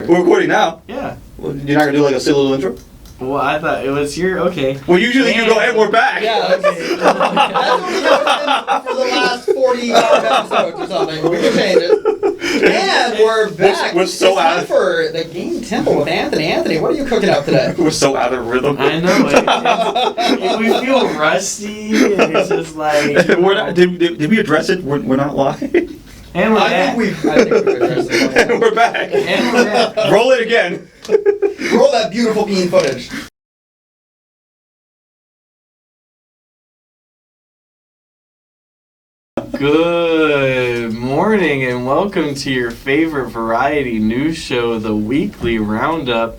We're recording now. Yeah. Well, you're not gonna do like a silly little intro? Well, I thought it was your okay. Well, usually you go, and we're back. Yeah, okay. That's what we have been for the last 45 episodes or something. We can change it. And we're back. We're so it's out time for the Game Temple with Anthony. Anthony, what are you cooking up today? We're so out of rhythm. I know. We feel rusty. And it's just like we're not. Did we address it? We're not live. And we're I back. think we've addressed it. And we're back. And we're back. Roll it again. Roll that beautiful bean footage. Good morning and welcome to your favorite variety news show, the Weekly Roundup.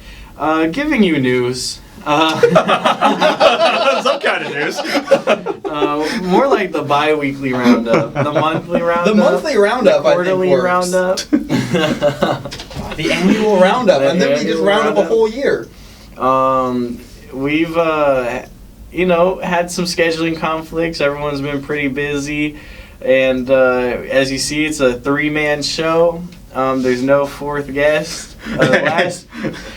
Giving you news. Some kind of news. More like the bi-weekly roundup. The monthly roundup. The monthly roundup, the quarterly I think, works. roundup. The annual roundup, and then we just round up a whole year. We've had some scheduling conflicts. Everyone's been pretty busy, and as you see, it's a three-man show. There's no fourth guest.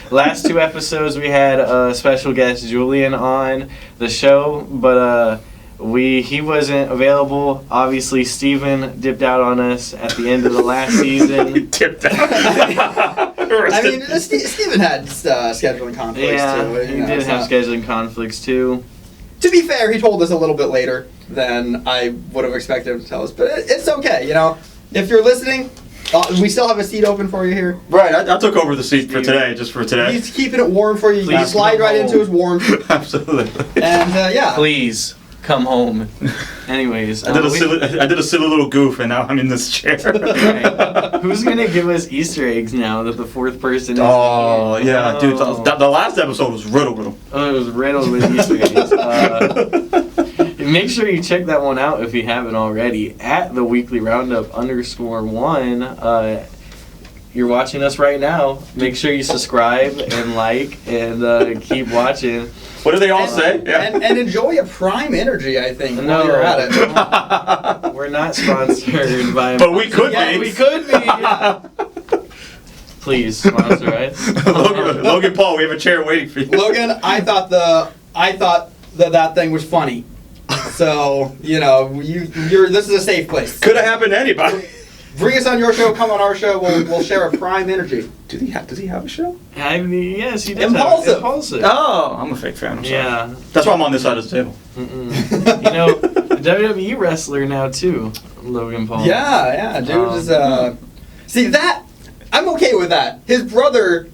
Last two episodes we had special guest Julian on the show, but he wasn't available. Obviously, Steven dipped out on us at the end of the last season. Dipped out. I mean, Steven had scheduling conflicts too. Yeah, he did have scheduling conflicts too. To be fair, he told us a little bit later than I would have expected him to tell us, but it's okay, you know. If you're listening, we still have a seat open for you here. Right, I took over the seat for today, just for today. He's keeping it warm for you. You can slide right into his warmth. Absolutely. And yeah. Please come home. Anyways, I did a silly little goof, and now I'm in this chair. Right. Who's gonna give us Easter eggs now that the fourth person is Oh here? yeah, dude. The last episode was riddled. Oh, it was riddled with Easter eggs. Make sure you check that one out if you haven't already at the Weekly Roundup _1. You're watching us right now. Make sure you subscribe and like and keep watching. What do they all say? Yeah. And enjoy a Prime Energy, I think, No. while you're at it. We're not sponsored by. But we could Yeah, be. We could be. Please sponsor us. Logan Paul, we have a chair waiting for you. Logan, I thought that thing was funny. So, you know, this is a safe place. Could have happened to anybody. Bring us on your show, come on our show, we'll share a Prime Energy. Does he have a show? Yes, he does. Impulsive. Impulsive. Oh, I'm a fake fan. I'm sorry. Yeah. That's why I'm on this side of the table. You know, WWE wrestler now too, Logan Paul. Yeah, dude is see that I'm okay with that. His brother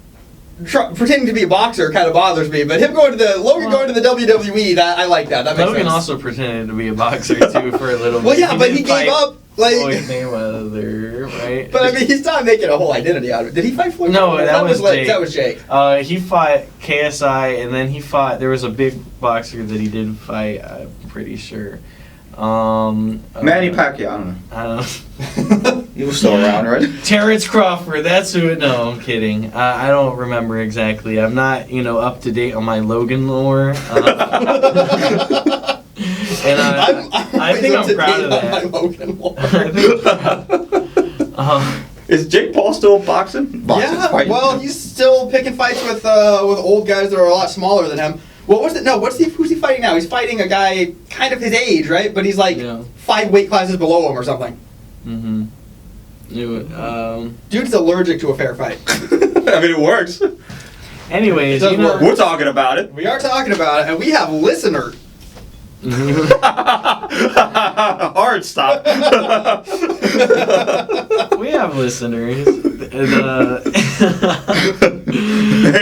pretending to be a boxer kind of bothers me, but him going to the WWE, that I like that. That makes Logan sense. also pretended to be a boxer too for a little bit. Well, yeah, but he gave up. Like, Floyd Mayweather, right? But I mean, he's not making a whole identity out of it. Did he fight Floyd? No, that was Jake. That was Jake. He fought KSI, and then he fought. There was a big boxer that he did fight. I'm pretty sure. Manny Pacquiao. I don't know. He was still around, right? Terrence Crawford. That's who it. No, I'm kidding. I don't remember exactly. I'm not, up to date on my Logan lore. And I think I'm proud of that. Is Jake Paul still boxing? Yeah, well, he's still picking fights with old guys that are a lot smaller than him. What was it? No, who's he fighting now? He's fighting a guy kind of his age, right? But he's like 5 weight classes below him or something. Mm-hmm. Dude's allergic to a fair fight. I mean, it works. Anyways, we're talking about it. We are talking about it, and we have listeners. Hard stop. We have listeners. Hey,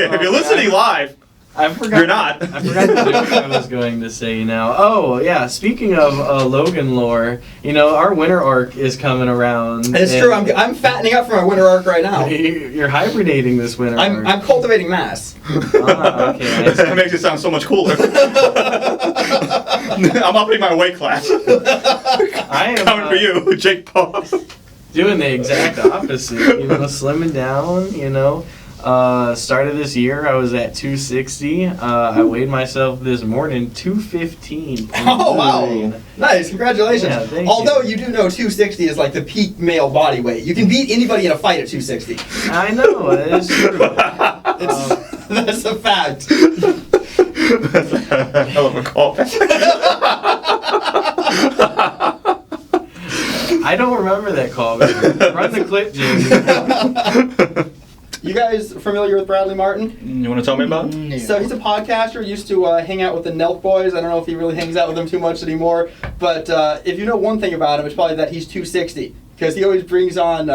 if you're listening live, I forgot. You're not. I forgot the joke I was going to say now. Oh yeah, speaking of Logan lore, our winter arc is coming around. It's true. I'm fattening up for my winter arc right now. You're hibernating this winter arc. I'm cultivating mass. Okay. That makes it sound so much cooler. I'm upping my weight class. I am coming for you, Jake Paul. Doing the exact opposite. Slimming down. Start of this year, I was at 260. I weighed myself this morning, 215. Oh, wow. Nice. Congratulations. Yeah, thank Although you. you do know 260 is like the peak male body weight. You can beat anybody in a fight at 260. I know, it's true. That's a fact. That's a hell of a callback. I don't remember that call. Run the clip, Jim. You guys familiar with Bradley Martin? You want to tell me about it? No. So he's a podcaster, used to hang out with the Nelk Boys. I don't know if he really hangs out with them too much anymore. But if you know one thing about him, it's probably that he's 260. Because he always brings on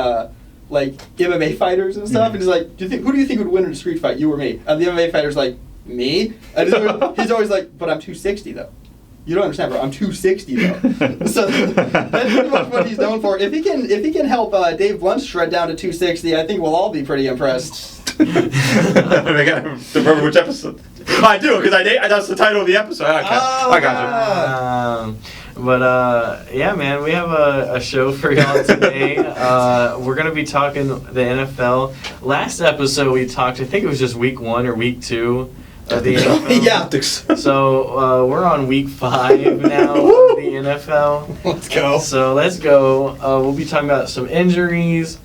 like MMA fighters and stuff. And he's like, who do you think would win in a street fight, you or me? And the MMA fighter's like, me? And he's always like, but I'm 260 though. You don't understand, bro. I'm 260 though. So that's pretty much what he's known for. If he can help Dave Blunt shred down to 260, I think we'll all be pretty impressed. I gotta remember which episode. I do, because that's the title of the episode. I got you. Yeah, man, we have a show for y'all today. We're going to be talking the NFL. Last episode we talked, I think it was just week 1 or week 2 of the NFL. Yeah. So we're on week 5 now of the NFL. Let's go. So let's go. We'll be talking about some injuries,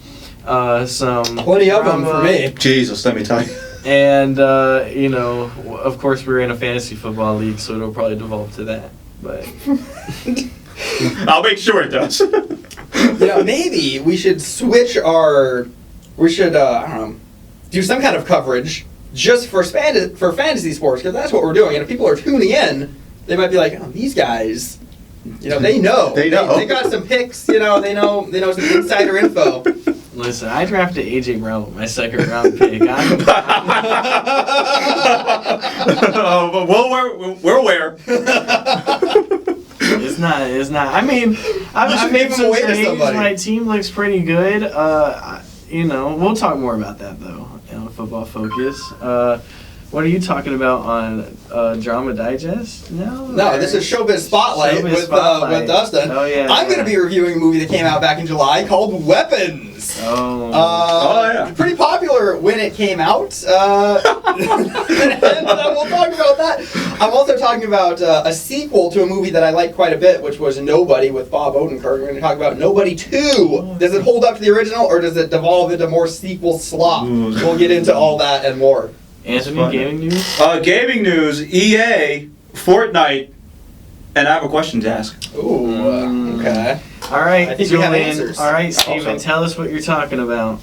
some Plenty of them for me. Jesus, let me tell you. and of course we're in a fantasy football league, so it'll probably devolve to that. But I'll make sure it does. Maybe we should switch I don't know, do some kind of coverage just for fantasy sports, because that's what we're doing. And if people are tuning in, they might be like, oh, these guys, they know. They know. They got some picks, they know some insider info. listen, I drafted AJ Brown with my 2nd round pick. We're aware. It's not. I mean, I've made give him some away to trades. somebody. My team looks pretty good. We'll talk more about that though. Football Focus. What are you talking about on Drama Digest? No, this is Showbiz Spotlight with Dustin. Oh yeah. I'm going to be reviewing a movie that came out back in July called Weapons. Oh. Yeah. Pretty popular when it came out. And we'll talk about that. I'm also talking about a sequel to a movie that I like quite a bit, which was Nobody with Bob Odenkirk. We're going to talk about Nobody 2. Does it hold up to the original, or does it devolve into more sequel slop? We'll get into all that and more. Anthony, gaming news? Gaming news, EA, Fortnite, and I have a question to ask. Ooh, okay. All right, I think we have Julian. answers. All right, Steven, Also. tell us what you're talking about.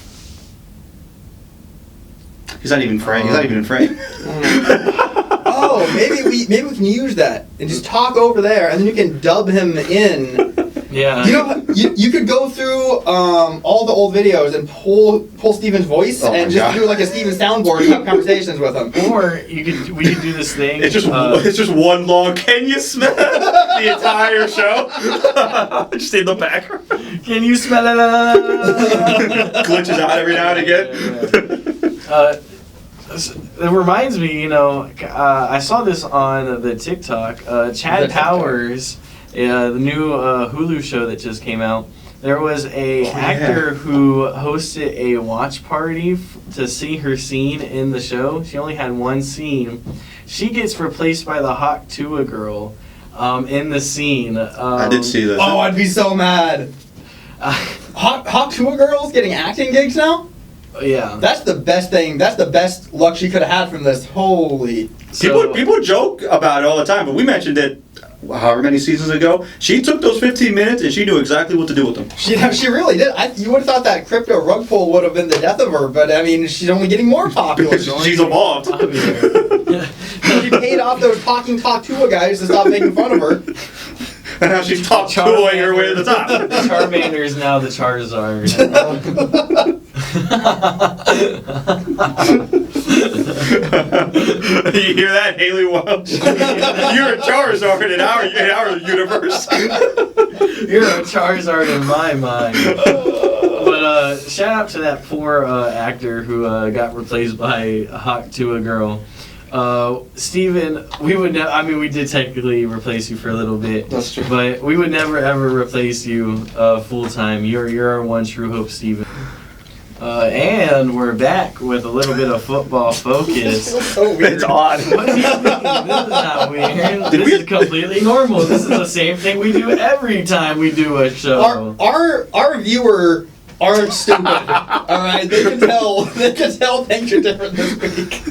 He's not even in frame. Oh, maybe we can use that and just talk over there, and then you can dub him in. Yeah. You could go through all the old videos and pull Steven's voice and just do like a Steven soundboard and have conversations with him. Or we could do this thing. It's just one long. Can you smell the entire show? Just in the background. Can you smell it? Glitches out every now and again. It reminds me, I saw this on the TikTok. Chad Powers, the new Hulu show that just came out. There was a actor who hosted a watch party to see her scene in the show. She only had one scene. She gets replaced by the Hawk Tuah girl in the scene. I did see this. Oh, I'd be so mad. Hawk Tuah girls getting acting gigs now? Yeah. That's the best thing. That's the best luck she could have had from this. Holy. People joke about it all the time, but we mentioned it however many seasons ago. She took those 15 minutes and she knew exactly what to do with them. She really did. You would have thought that crypto rug pull would have been the death of her, but I mean, she's only getting more popular. She's evolved. She paid off those talking Talk Tua guys to stop making fun of her. And now she's top two-ing her way to the top. Charmander is now the Charizard. You hear that, Haley Welch? You're a Charizard in our universe. You're a Charizard in my mind. But shout out to that poor actor who got replaced by a Hawk Tuah girl. Steven, we did technically replace you for a little bit. That's true. But we would never ever replace you full time. You're our one true hope, Steven. And we're back with a little bit of football focus. So weird. It's odd. What do you think? This is not weird. This is completely normal. This is the same thing we do every time we do a show. Our viewer aren't stupid. All right, they can tell things are different this week.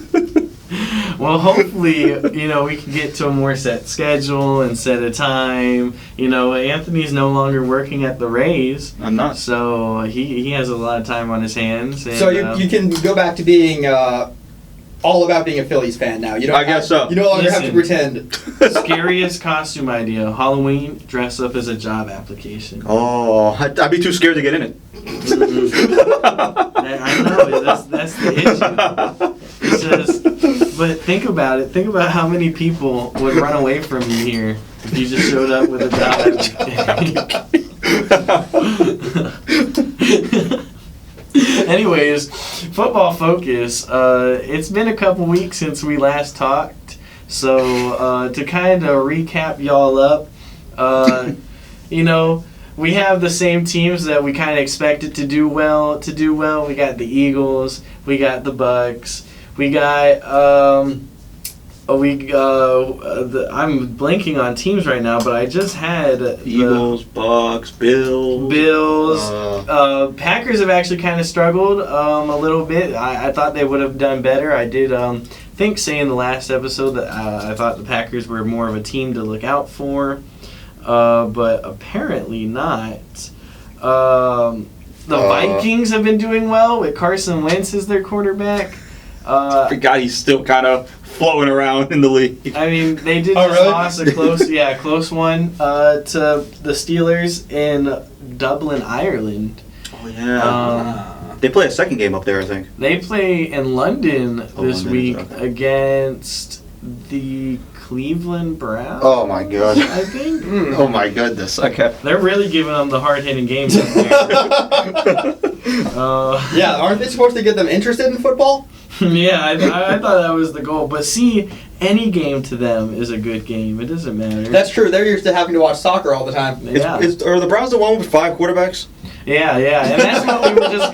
Well, hopefully, we can get to a more set schedule and set a time. Anthony's no longer working at the Rays. I'm not. So he has a lot of time on his hands. And, So you can go back to being all about being a Phillies fan now. You don't. I guess so. You no longer have to pretend. Scariest costume idea: Halloween, dress up as a job application. Oh, I'd be too scared to get in it. I know that's the issue. It's just, but think about it. Think about how many people would run away from you here if you just showed up with a job application. Anyways, football focus. It's been a couple weeks since we last talked, so to kind of recap y'all up, we have the same teams that we kind of expected to do well. We got the Eagles, we got the Bucks, we got I'm blanking on teams right now, but I just had Eagles, Bucks, Bills. Packers have actually kind of struggled a little bit. I thought they would have done better. I did say in the last episode that I thought the Packers were more of a team to look out for, but apparently not. The Vikings have been doing well with Carson Wentz as their quarterback. I forgot he's still kind of floating around in the league. I mean, they did really? lost a close one to the Steelers in Dublin, Ireland. Oh yeah. They play a second game up there, I think. They play in London this London, week okay. against the Cleveland Browns. Oh my god. I think. Oh my goodness. Okay. They're really giving them the hard-hitting games up there. Yeah, aren't they supposed to get them interested in football? Yeah, I thought that was the goal. But see, any game to them is a good game. It doesn't matter. That's true. They're used to having to watch soccer all the time. Yeah. Are the Browns the one with 5 quarterbacks? Yeah, and that's what we were just.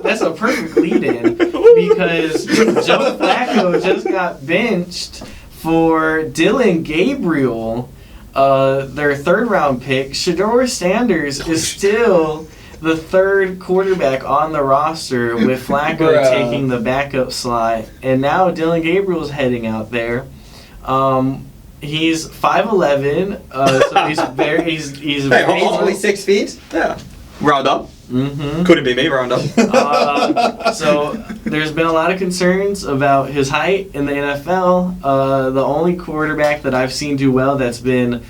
That's a perfect lead-in because Joe Flacco just got benched for Dillon Gabriel, their third-round pick. Shedeur Sanders is still the third quarterback on the roster with Flacco taking the backup slot, and now Dillon Gabriel's heading out there. He's 5'11", so he's Only 6 feet. Yeah. Round up. Mm-hmm. Couldn't be me, round up. So there's been a lot of concerns about his height in the NFL. The only quarterback that I've seen do well that's been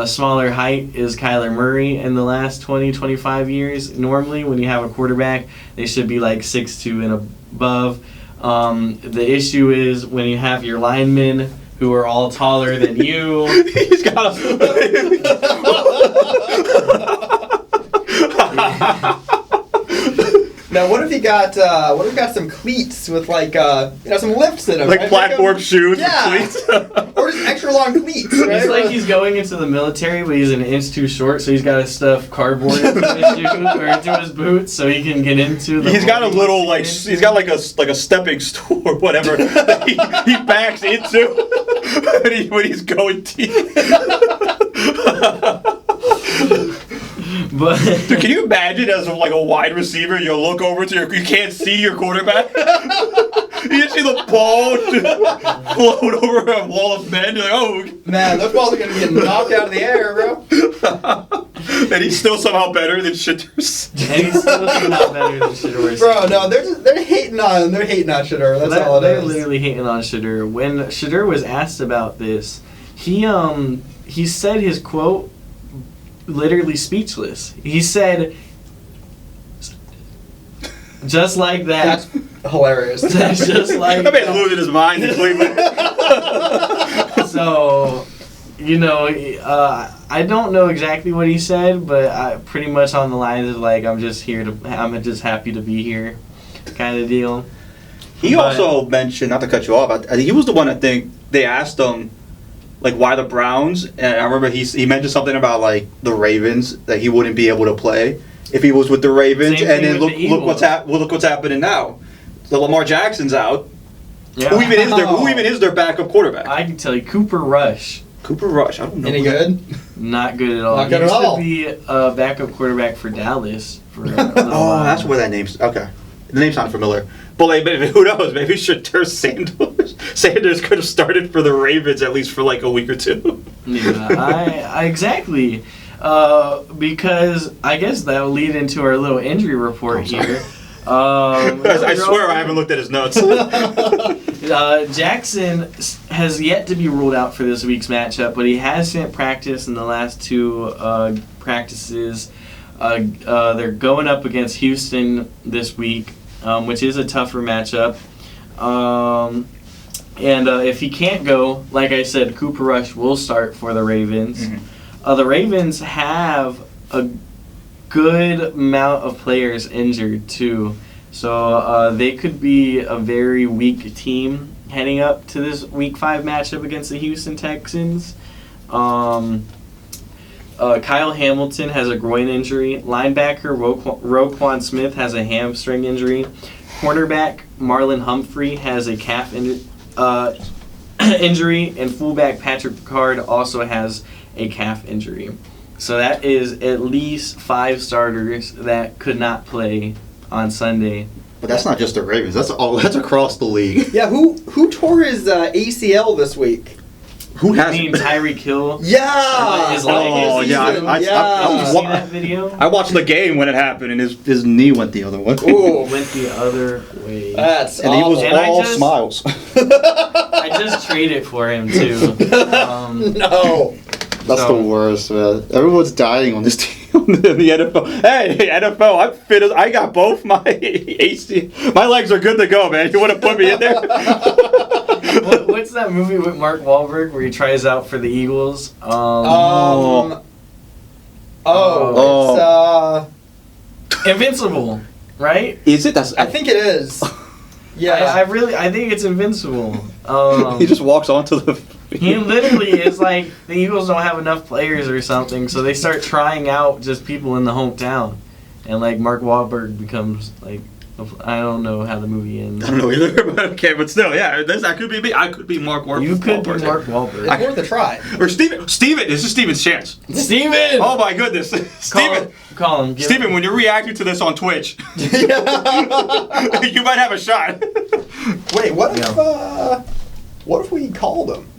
smaller height is Kyler Murray in the last 20-25 years. Normally when you have a quarterback, they should be like 6'2" and above. The issue is when you have your linemen who are all taller than you. He's got Now, what if he got some cleats with some lifts in them? like right? platform shoes Yeah. with cleats. Or just extra long cleats, right? It's like he's going into the military, but he's an inch too short, so he's got to stuff cardboard into his shoes or into his boots so he can get into the. He's got a little he's got like a stepping stool or whatever that he backs into when he's going deep. But Dude, can you imagine as a wide receiver, you look over to you can't see your quarterback. You see the ball float over a wall of men. You're like, oh. Man, those balls are gonna get knocked out of the air, bro. And he's still somehow better than Shedeur. and he's still not better than Shedeur. Bro, no, they're hating on Shedeur. That's all it They're is. literally hating on Shedeur. When Shedeur was asked about this, he said his quote literally speechless. He said, just like that. That's hilarious. That's just like That man's losing his mind in Cleveland. So, I don't know exactly what he said, but pretty much on the lines of I'm just happy to be here, kind of deal. He also mentioned, not to cut you off, I think he was the one, I think, they asked him, why the Browns, and I remember he mentioned something about, the Ravens, that he wouldn't be able to play. if he was with the Ravens, Same and thing then with the look what's happening now. The Lamar Jackson's out. Yeah. Who even is their backup quarterback? I can tell you, Cooper Rush. Cooper Rush. I don't know. Any good? Not good at all. Not good he at used all. to be a backup quarterback for Dallas for a little while. That's where that name's okay. The name sounds familiar. But like, who knows? Maybe Shedeur Sanders could have started for the Ravens at least for like a week or two. Yeah, I exactly. Because I guess that will lead into our little injury report here. I swear I haven't looked at his notes. Jackson has yet to be ruled out for this week's matchup, but he has sent practice in the last two practices. They're going up against Houston this week, which is a tougher matchup. And if he can't go, like I said, Cooper Rush will start for the Ravens. Mm-hmm. The Ravens have a good amount of players injured too, so they could be a very weak team heading up to this Week 5 matchup against the Houston Texans. Kyle Hamilton has a groin injury. Linebacker Roquan Smith has a hamstring injury. Cornerback Marlon Humphrey has a calf injury, and fullback Patrick Picard also has a calf injury. So that is at least 5 starters that could not play on Sunday. But that's not just the Ravens. That's across the league. Yeah, who tore his ACL this week? Who has? I mean, Tyreek Hill. Yeah. His leg Oh, is yeah. season. I Did you see that video? I watched the game when it happened, and his knee went the other way. Ooh. Went the other way. That's and he was And all smiles. I just traded for him too. No. That's the worst, man. Everyone's dying on this team in the NFL. Hey, NFL, I'm fit as I got both my AC. My legs are good to go, man. You want to put me in there? What's that movie with Mark Wahlberg where he tries out for the Eagles? It's Invincible, right? Is it? I think it is. Yeah. I think it's Invincible. He just walks onto the field. He literally is like, the Eagles don't have enough players or something, so they start trying out just people in the hometown. And like Mark Wahlberg becomes like, I don't know how the movie ends. I don't know either, but okay, but still, yeah, that could be me. I could be Mark Wahlberg. You could be Mark Wahlberg. It's worth a try. Or Steven, this is Steven's chance. Steven! Oh my goodness. Steven. Call him. Steven, when you're reacting to this on Twitch, you might have a shot. Wait, what if we called him?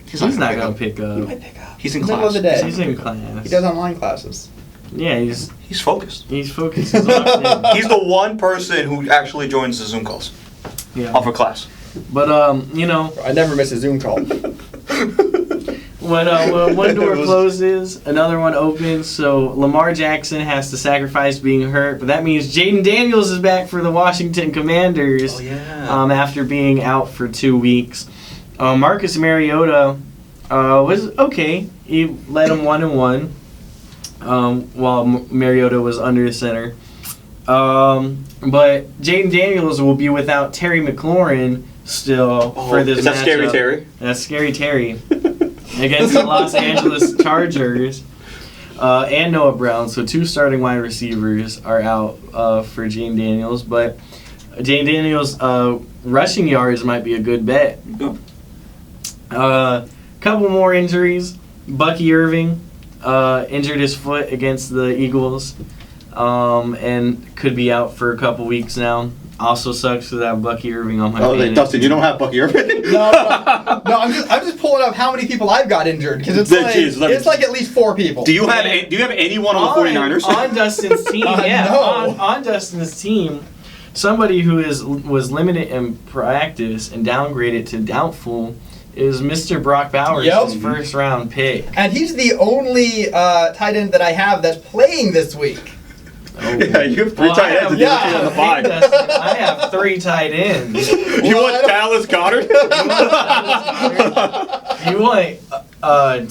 He's not going to pick up. He might pick up. He's in Middle class. of the day. He's in class. He does online classes. Yeah, he's focused. He's focused. He's locked in. He's the one person who actually joins the Zoom calls. Yeah. Off of class. But you know, I never miss a Zoom call. when one door closes, another one opens. So Lamar Jackson has to sacrifice being hurt, but that means Jaden Daniels is back for the Washington Commanders. Oh yeah. After being out for 2 weeks. Marcus Mariota was okay. He led him 1-1 while Mariota was under center. But Jaden Daniels will be without Terry McLaurin still for this matchup. Is that Scary Terry? That's Scary Terry against the Los Angeles Chargers and Noah Brown. So 2 starting wide receivers are out for Jaden Daniels. But Jaden Daniels' rushing yards might be a good bet. Couple more injuries. Bucky Irving injured his foot against the Eagles and could be out for a couple weeks now. Also sucks to have Bucky Irving on my fantasy. Dustin, you don't have Bucky Irving? No, I'm just pulling up how many people I've got injured because it's like at least 4 people. Do you have anyone on the 49ers? On Dustin's team, yeah. No. On Dustin's team, somebody who was limited in practice and downgraded to doubtful is Mr. Brock Bowers, his first round pick. And he's the only tight end that I have that's playing this week. Oh. Yeah, you have 3 tight ends. On the bye. I have 3 tight ends. You want Dallas Goddard? You want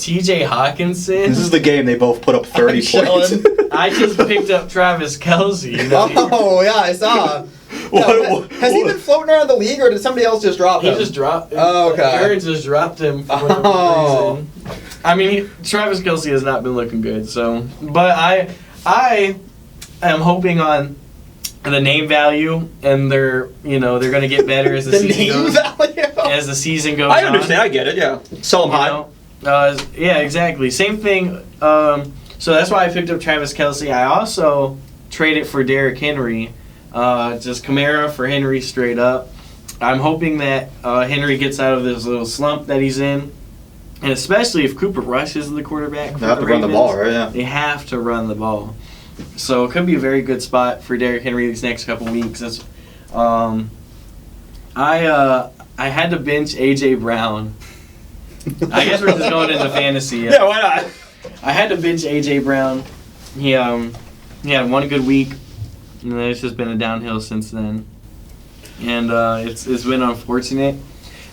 T.J. Hawkinson? This is the game they both put up 30 points. I just picked up Travis Kelce. You know? Oh, yeah, I saw. Has he been floating around the league, or did somebody else just drop him? He just dropped him. Oh, okay. Aaron just dropped him for whatever reason. I mean, Travis Kelce has not been looking good. So, but I I'm hoping on the name value, and they're going to get better as the season goes. Value? As the season goes I understand. I get it. Yeah. Sell them high. Yeah, exactly. Same thing. So that's why I picked up Travis Kelce. I also traded for Derrick Henry. Just Kamara for Henry straight up. I'm hoping that Henry gets out of this little slump that he's in. And especially if Cooper Rush is the quarterback for They have the to run the Ravens, ball, right? Yeah. They have to run the ball. So it could be a very good spot for Derrick Henry these next couple weeks. I had to bench A.J. Brown. I guess we're just going into fantasy. Yeah, why not? I had to bench A.J. Brown. He had one good week, and then it's just been a downhill since then. And it's been unfortunate.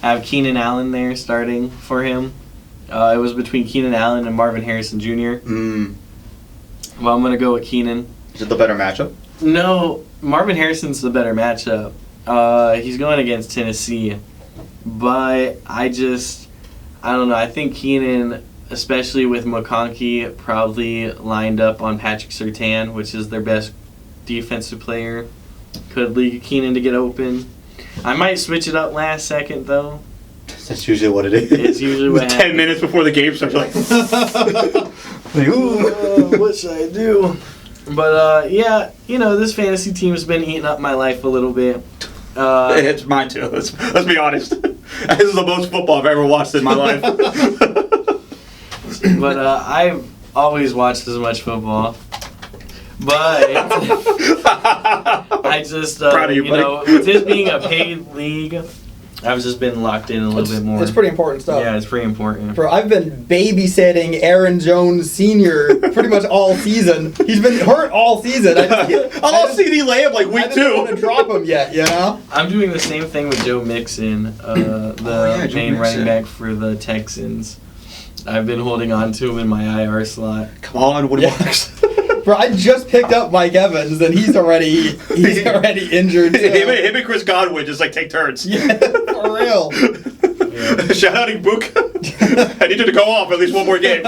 I have Keenan Allen there starting for him. It was between Keenan Allen and Marvin Harrison Jr. Well, I'm going to go with Keenan. Is it the better matchup? No, Marvin Harrison's the better matchup. He's going against Tennessee. But I don't know. I think Keenan, especially with McConkey, probably lined up on Patrick Surtain, which is their best defensive player. Could lead Keenan to get open. I might switch it up last second, though. That's usually what it is. It's usually what happens. 10 minutes before the game starts, like, what should I do? But, yeah, this fantasy team has been eating up my life a little bit. it's mine too. Let's be honest. This is the most football I've ever watched in my life. But I've always watched as much football. But I just, Proud of you, buddy. with this being a paid league, I've just been locked in a little bit more. It's pretty important stuff. Yeah, it's pretty important. Bro, I've been babysitting Aaron Jones Sr. pretty much all season. He's been hurt all season. I'll CD Lamb like week 2. I don't want to drop him yet, I'm doing the same thing with Joe Mixon, the main running back for the Texans. I've been holding on to him in my IR slot. Come on, Woody Marks. Bro, I just picked up Mike Evans, and he's already injured. Too. Him and Chris Godwin just like take turns. Yeah, for real. Yeah. Shout out Book. I need you to go off at least one more game.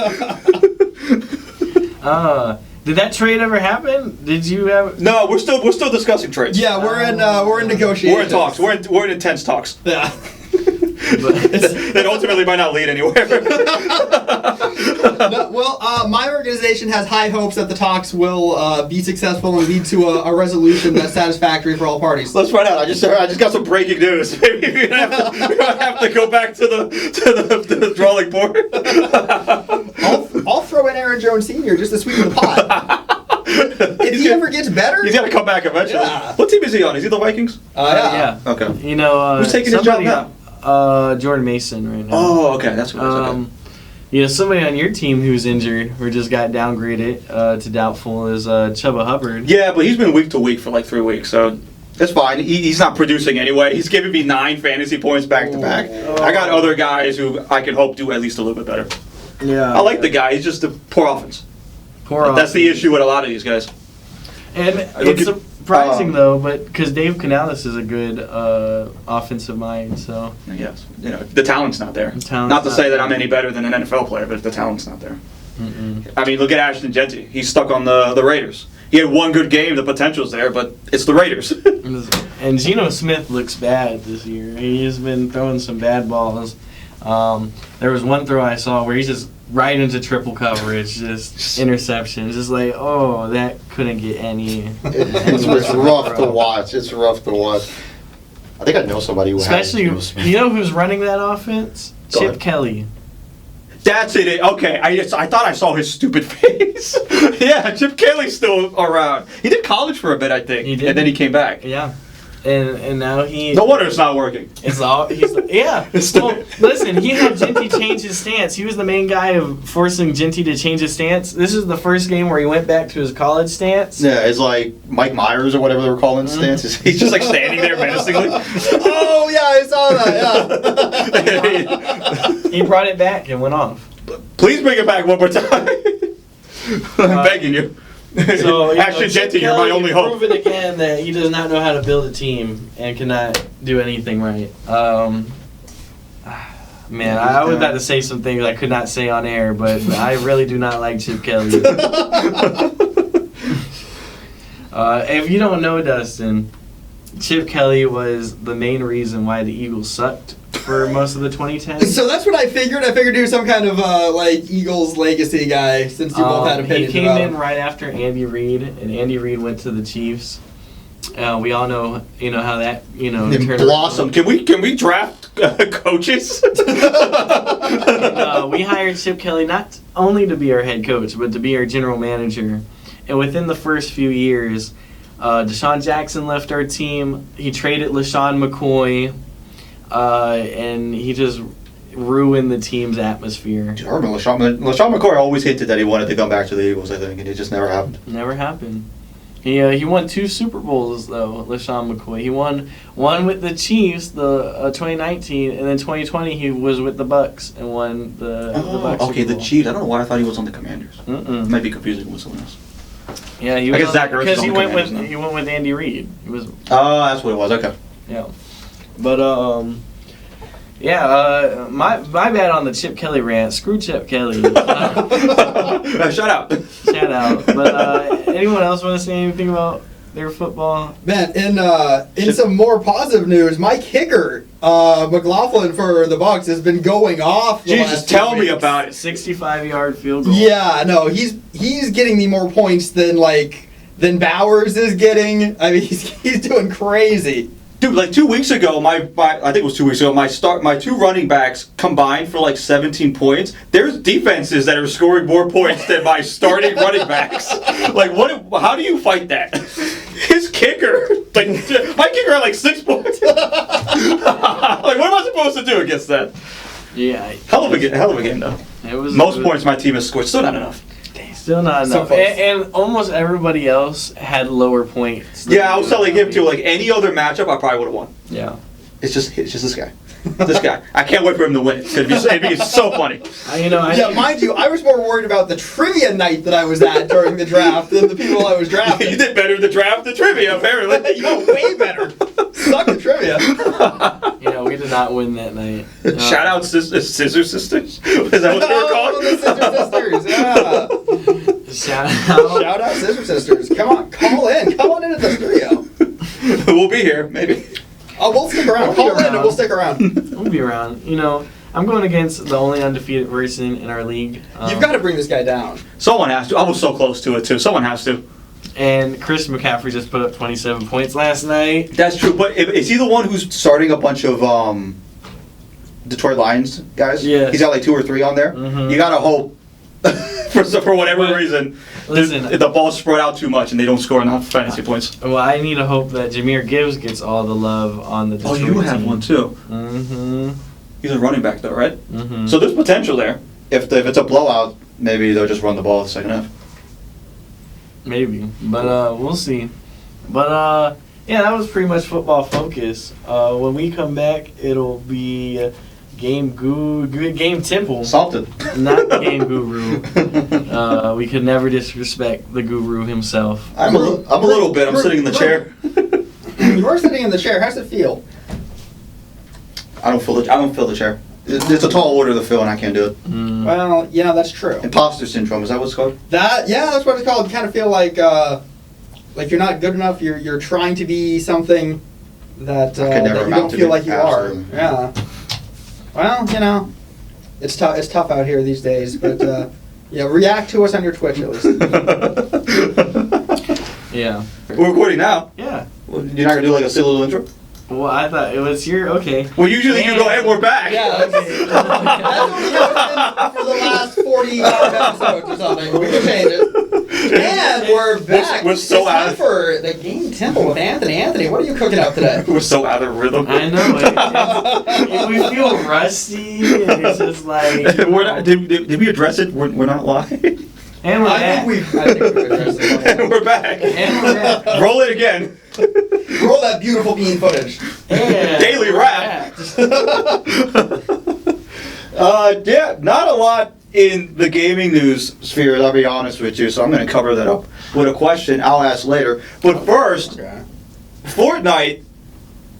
Did that trade ever happen? Did you have? No, we're still discussing trades. Yeah, we're in negotiations. We're in talks. We're in intense talks. Yeah. That ultimately might not lead anywhere. No, well, my organization has high hopes that the talks will be successful and lead to a resolution that's satisfactory for all parties. Let's find out. I just got some breaking news. Maybe we're gonna have to go back to the drawing board. I'll throw in Aaron Jones Sr. just to sweeten the pot. If he ever gets better, he's got to come back eventually. Yeah. What team is he on? Is he the Vikings? Yeah. Okay. Who's taking his job now? Jordan Mason right now. Oh, okay, that's what it is. Somebody on your team who's injured or just got downgraded to doubtful is Chuba Hubbard. Yeah, but he's been week to week for like 3 weeks, so that's fine. He's not producing anyway. He's giving me 9 fantasy points back to back. I got other guys who I can hope do at least a little bit better. Yeah, I like the guy. He's just a poor offense. That's That's the issue with a lot of these guys. And it's surprising though, but because Dave Canales is a good offensive mind, so yes, the talent's not there. Talent's not to say that I'm any better than an NFL player, but the talent's not there. I mean, look at Ashton Genty. He's stuck on the Raiders. He had one good game. The potential's there, but it's the Raiders. And Geno Smith looks bad this year. He's been throwing some bad balls. There was one throw I saw where he's just right into triple coverage, just interception. Just like, oh, that couldn't get any. It's rough to watch. It's rough to watch. I think I know somebody who Especially, has you know who's running that offense? Go Chip ahead. Kelly. That's it. Okay, I thought I saw his stupid face. Yeah, Chip Kelly's still around. He did college for a bit, I think, He did. and then he came back. Yeah. And now he. No wonder it's not working. It's all. Yeah. Well, listen, he had Genty change his stance. He was the main guy of forcing Genty to change his stance. This is the first game where he went back to his college stance. Yeah, it's like Mike Myers or whatever they were calling stances. He's just like standing there menacingly. Oh yeah, I saw that. Yeah. He brought it back and went off. Please bring it back one more time. I'm begging you. So, Ashton Chip Genty, you're my Kelly only hope. proven again that he does not know how to build a team and cannot do anything right. Man, I was about to say some things I could not say on air, but I really do not like Chip Kelly. If you don't know, Dustin, Chip Kelly was the main reason why the Eagles sucked for most of the 2010s. So that's what I figured. I figured he was some kind of like Eagles legacy guy, since you both had opinions He came about in him. right after Andy Reid, and Andy Reid went to the Chiefs. We all know, how that, turned Blossom. Can we draft coaches? And, we hired Chip Kelly not only to be our head coach, but to be our general manager. And within the first few years, Deshaun Jackson left our team. He traded LaShawn McCoy, and he just ruined the team's atmosphere. I remember LaShawn McCoy always hinted that he wanted to come back to the Eagles, I think, and it just never happened. Never happened. He won 2 Super Bowls, though, LaShawn McCoy. He won one with the Chiefs, the 2019, and then 2020 he was with the Bucks and won the Bucks Okay, Super the Bowl. Chiefs. I don't know why I thought he was on the Commanders. Mm-mm. Might be confusing with someone else. Yeah, he I was guess Zach Ertz is because on he the went with Commanders now. he went with Andy Reid. He was Oh, that's what it was. Okay. yeah, but my bad on the Chip Kelly rant. Screw Chip Kelly. Shout out. Shout out. But anyone else want to say anything about their football? Man, in some more positive news, my kicker, McLaughlin for the Bucks, has been going off. The Jesus, last tell few me weeks. about it. 65-yard field goal. Yeah, no, he's getting me more points than Bowers is getting. I mean, he's doing crazy. Dude, like 2 weeks ago, I think it was 2 weeks ago, my 2 running backs combined for like 17 points. There's defenses that are scoring more points than my starting running backs. Like, how do you fight that? His kicker, like, my kicker had like 6 points. Like, what am I supposed to do against that? Yeah. Hell of a game, though. Most points my team has scored, still not enough. Still not So enough. close. And almost everybody else had lower points. than Yeah, I was telling him too. Like any other matchup, I probably would have won. Yeah. It's just this guy. This guy. I can't wait for him to win. It'd be so funny. Yeah, mind you, I was more worried about the trivia night that I was at during the draft than the people I was drafting. You did better in the draft than trivia, apparently. You know, way better. Suck the trivia. We did not win that night. Shout out Scissor Sisters. Is that what they were Oh, called? the Scissor Sisters, yeah. Shout out. Shout out Scissor Sisters. Come on, call in. Come on into the studio. We'll be here, maybe. Oh, we'll stick around. Call in and we'll stick around. We'll be around. I'm going against the only undefeated person in our league. You've got to bring this guy down. Someone has to. I was so close to it too. Someone has to. And Chris McCaffrey just put up 27 points last night. That's true. But is he the one who's Starting a bunch of Detroit Lions guys. Yes. He's got like 2 or 3 on there. Mhm. You gotta hope. for whatever reason, Listen, the ball's spread out too much and they don't score enough fantasy points. well, I need to hope that Jahmyr Gibbs gets all the love on the Detroit team. too. Mm-hmm. He's a running back though, right? Mm-hmm. So there's potential there. If it's a blowout, maybe they'll just run the ball the second half. Maybe, but we'll see. But yeah, that was pretty much football focus. When we come back, it'll be game temple, Salted. not the game guru. We could never disrespect the guru himself. I'm a little bit. I'm sitting in the chair. You are sitting in the chair. How's it feel? I don't feel the chair. It's a tall order to fill, and I can't do it. Mm. Well, yeah, that's true. Imposter syndrome, is that what it's called? That's what it's called. You kind of feel like you're not good enough. You're trying to be something that, I could never that you amount don't to feel be. like you Absolutely. are. Yeah. Well, it's tough. It's tough out here these days. But react to us on your Twitch at least. Yeah. We're recording now. Yeah. You're not gonna do like a silly little intro? Well, I thought it was your okay. Well, usually you go ahead. We're back. Yeah, okay. That's what we have been for the last 45 episodes or something. We can change it. And we're back. We're so it's time out. for the Game Temple with Anthony. Anthony, what are you cooking up today? We're so out of rhythm. I know we feel rusty, and it's just like We're not, did we address it? We're not live. And we're I back. think we've addressed it. And we're back. And we're back. Roll it again. Roll that beautiful bean footage. And Daily we're rap. back. Yeah, not a lot in the gaming news Sphere, I'll be honest with you, so I'm gonna cover that up with a question I'll ask later. But first, Okay. Fortnite.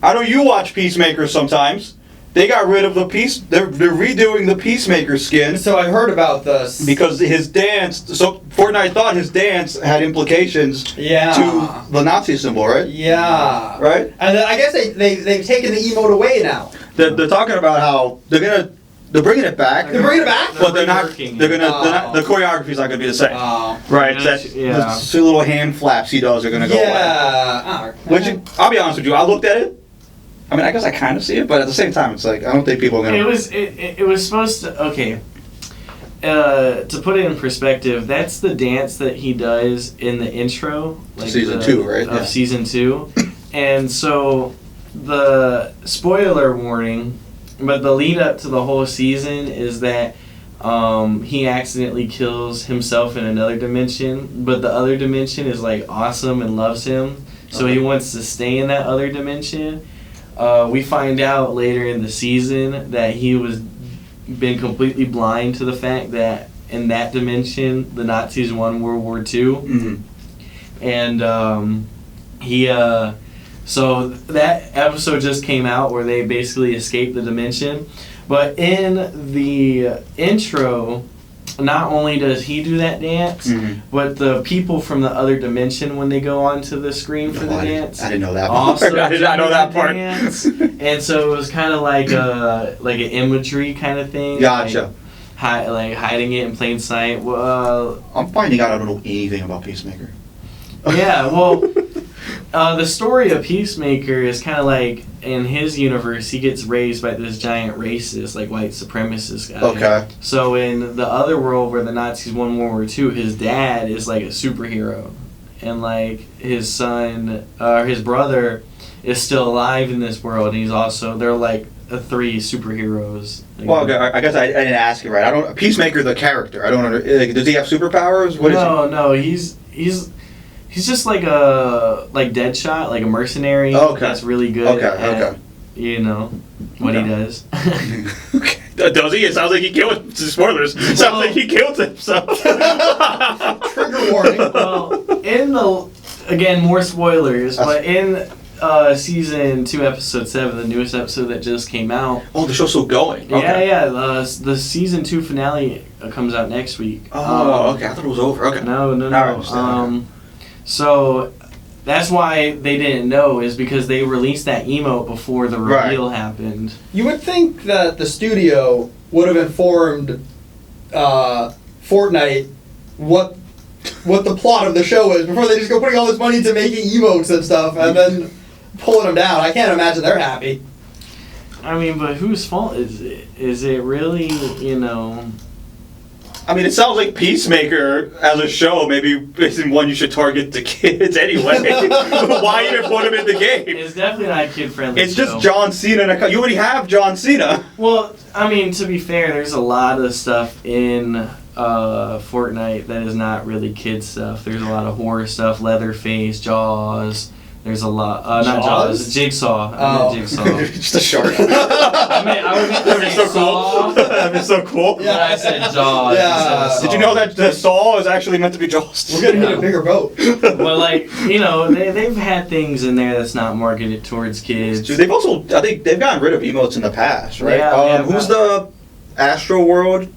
I know you watch Peacemaker sometimes. they got rid of the They're redoing the Peacemaker skin So I heard about this. because his dance. So Fortnite thought his dance had implications Yeah. to the Nazi symbol, right? Yeah. Right. And then I guess they've taken the emote away now. They're talking about how they're bringing it back. They're bringing it back? But they're not. reworking They're it. gonna. The choreography's not gonna be the same. Oh. Right. Yeah, That yeah. the two little hand flaps he does are gonna go away. Yeah. Which I'll be honest with you, I looked at it. I mean, I guess I kind of see it, but at the same time, it's like I don't think people are gonna. It was supposed to. Okay. To put it in perspective, that's the dance that he does in the intro, Season 2, right? Of Yeah. season 2, and so the spoiler warning, but the lead up to the whole season is that he accidentally kills himself in another dimension, but the other dimension is like awesome and loves him, so he wants to stay in that other dimension. We find out later in the season that he was been completely blind to the fact that in that dimension the Nazis won World War II, Mhm. and he so that episode just came out where they basically escaped the dimension, but in the intro, not only does he do that dance, Mhm. but the people from the other dimension, when they go onto the screen for the Oh, dance, I didn't know that also part. I did not know that part. dance. And so it was kind of like an imagery kind of thing. Gotcha. Like hiding it in plain sight. Well, I'm finding out I don't know anything about Peacemaker. yeah. Well, the story of Peacemaker is kind of like in his universe, he gets raised by this giant racist, like white supremacist guy. Okay. So in the other world where the Nazis won World War II, his dad is like a superhero, and like his son, his brother, is still alive in this world. And he's also they're like three superheroes. Well, okay, I guess I didn't ask you right. I don't. Peacemaker, the character. I don't like, does he have superpowers? What is no, he's just like a Deadshot, like a mercenary. Okay. That's really good. Okay, at, okay. You know what Okay. he does. he? Okay. Does he? It sounds like he killed. Spoilers. Sounds like he killed himself. Trigger warning. Well, in the again more spoilers, but in season 2, episode 7, the newest episode that just came out. Oh, the show's still going. Okay. Yeah. The season 2 finale comes out next week. Oh, okay. I thought it was over. Okay. No. All right, understand. So that's why they didn't know, is because they released that emote before the reveal happened. You would think that the studio would have informed Fortnite what the plot of the show is before they just go putting all this money into making emotes and stuff and then pulling them down. I can't imagine they're happy. I mean, but whose fault is it? Is it really, I mean, it sounds like Peacemaker as a show maybe isn't one you should target to kids anyway. Why even put him in the game? It's definitely not kid-friendly. It's just John Cena. You already have John Cena. Well, I mean, to be fair, there's a lot of stuff in Fortnite that is not really kid stuff. There's a lot of horror stuff, Leatherface, Jaws. There's a lot. Not Jaws, Jigsaw. I meant Jigsaw. Just a shark. I was meant to That'd be say so Saw, cool. That'd be so cool. but I said Jaws Yeah. instead of Saw. Did you know that the Saw is actually meant to be Jaws? We're gonna need a bigger boat. Well, like, they've had things in there that's not marketed towards kids. Dude, they've also, I think they've gotten rid of emotes in the past, right? Yeah, Who's the Astro World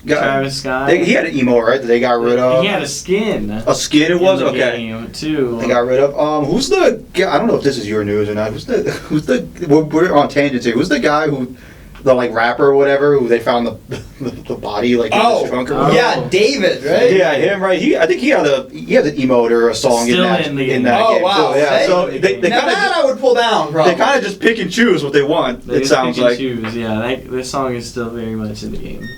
guy? Travis Scott. He had an emote, right? That they got rid of. He had a skin. A skin it was? in the Okay. game, too. They got rid of. Who's the guy? I don't know if this is your news or not. We're on tangents here. Who's the guy who, the like rapper or whatever, who they found the body like in his trunk or whatever? Yeah, David, right? Yeah, him, right? I think he had an emote or a song Still in in the game. that Oh, game. wow. So, yeah, Hey. so they Now kind that of I would pull down, probably. they kind of just pick and choose what they want. They It just sounds pick and like. choose. Yeah, this song is still very much in the game.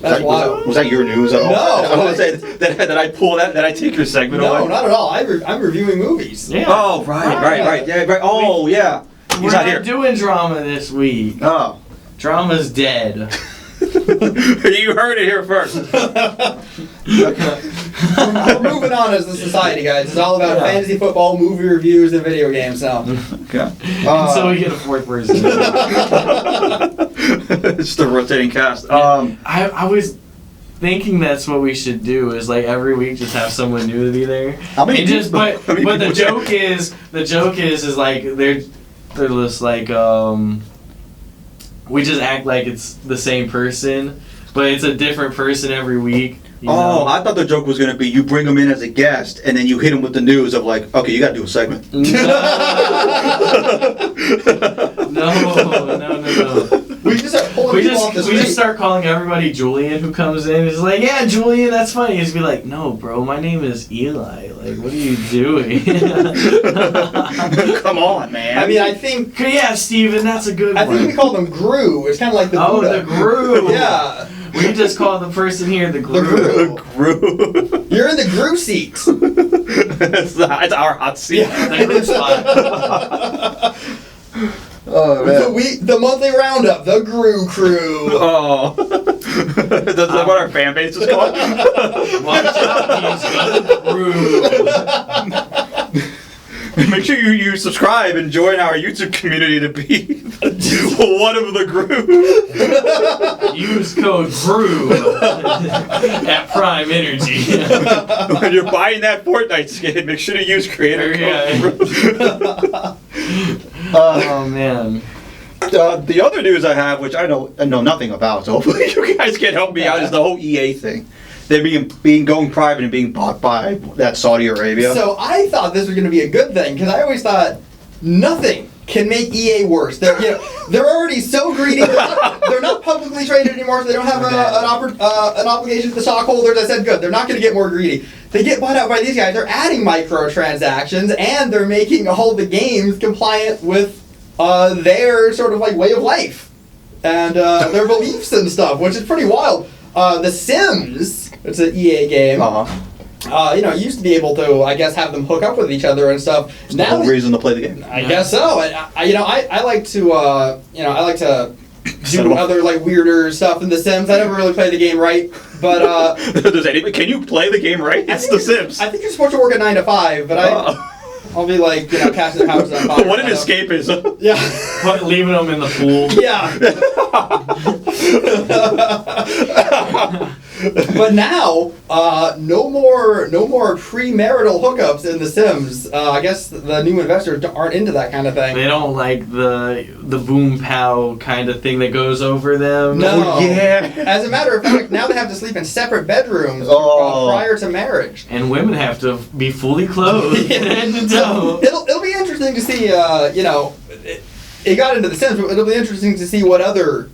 That's wild. Was that your news at all? No. I was gonna say that I pull that I take your segment No, away. not at all. I'm reviewing movies. Yeah. Oh, right. Yeah, right. Oh, yeah. We're He's not not here. doing drama this week. Oh. Drama's dead. You heard it here first. We're moving on as a society, guys. It's all about fantasy football, movie reviews, and video games now. Okay. So we get a fourth person. It's the rotating cast. I was thinking that's what we should do, is like every week just have someone new to be there. How many And just, people- but how many but the people- joke is like they're just like we just act like it's the same person, but it's a different person every week. Oh, I thought the joke was going to be you bring him in as a guest and then you hit him with the news of like, okay, you got to do a segment. No. We just start pulling We people off the just street. start calling everybody Julian who comes in. He's like, yeah, Julian, that's funny. He's be like, no, bro, my name is Eli. Like, what are you doing? Come on, man. I mean, I think Yeah, Steven, that's a good I one. think we call them Gru. It's kind of like the Oh, Buddha. the Gru. Yeah. We just call the person here the The Gru. Gru. You're in the Gru seat. it's our hot seat. Yeah. The Gru spot. Oh, man. The monthly roundup, the Gru Crew. Oh. That's what our fan base is called? Watch out, he's the Gru. Make sure you subscribe and join our YouTube community to be one of the group. Use code GRU at Prime Energy. When you're buying that Fortnite skin, make sure to use creator code. Oh man. The other news I have, which I know nothing about, so hopefully you guys can help me out, is the whole EA thing. They're being going private and being bought by that Saudi Arabia. So I thought this was going to be a good thing because I always thought nothing can make EA worse. They're already so greedy. They're not publicly traded anymore, so they don't have an obligation to the stockholders. I said good. They're not going to get more greedy. They get bought out by these guys. They're adding microtransactions and they're making all the games compliant with their sort of like way of life and their beliefs and stuff, which is pretty wild. The Sims, it's an EA game. You used to be able to, I guess, have them hook up with each other and stuff. It's the whole reason to play the game. I guess so. I like to, I like to do other like weirder stuff in The Sims. I never really played the game right, but can you play the game right? It's The Sims. I think you're supposed to work a 9 to 5, but I'll be like, casting the houses on fire. What an escapism. Yeah. Leaving them in the pool. Yeah. But now, no more premarital hookups in The Sims. I guess the new investors aren't into that kind of thing. They don't like the boom pow kind of thing that goes over them. No. Oh, yeah. As a matter of fact, now they have to sleep in separate bedrooms prior to marriage. And women have to be fully clothed head to toe. It'll be interesting to see. It got into The Sims, but it'll be interesting to see what other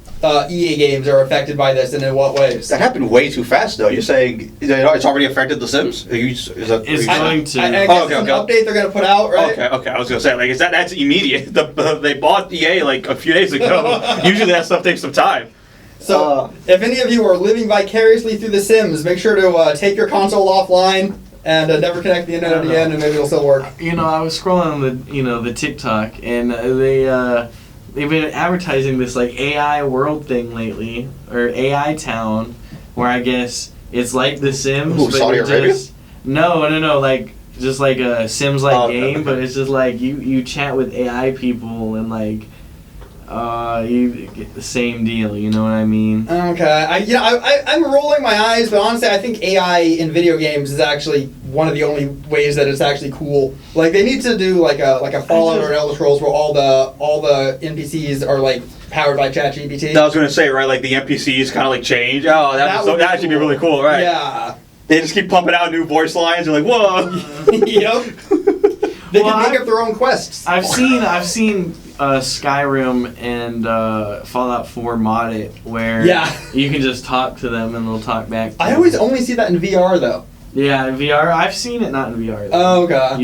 EA games are affected by this and in what ways. That happened way too fast, though. You're saying it's already affected The Sims? It's going to. I guess it's an update they're going to put out, right? Okay. I was going to say, like, that's immediate. They bought EA like a few days ago. Usually that stuff takes some time. So, if any of you are living vicariously through The Sims, make sure to take your console offline and never connect the internet again, and maybe it'll still work. I was scrolling on the TikTok, and they've been advertising this like AI world thing lately, or AI town, where I guess it's like The Sims, but Saudi Arabia? No, like just like a Sims like game, but it's just like you chat with AI people and like you get the same deal. You know what I mean? Okay, I'm rolling my eyes, but honestly, I think AI in video games is actually one of the only ways that it's actually cool. Like they need to do like a Fallout or an Elder Scrolls where all the NPCs are like powered by ChatGPT. I was going to say, right, like the NPCs kind of like change. Oh, that'd actually be really cool, right? Yeah. They just keep pumping out new voice lines. You're like, whoa. Yep. They can make up their own quests. I've seen Skyrim and Fallout 4 mod it where you can just talk to them and they'll talk back to I you. always only see that in VR though. Yeah, in VR. I've seen it not in VR though. Oh, okay.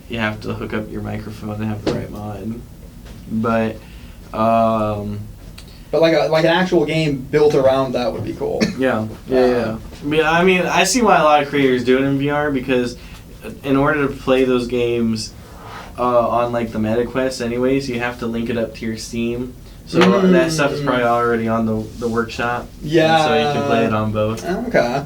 You have to hook up your microphone and have the right mod. But like an actual game built around that would be cool. Yeah. I mean, I see why a lot of creators do it in VR because in order to play those games on like the MetaQuest anyways, you have to link it up to your Steam. So that stuff is probably already on the workshop. Yeah. So you can play it on both. Okay.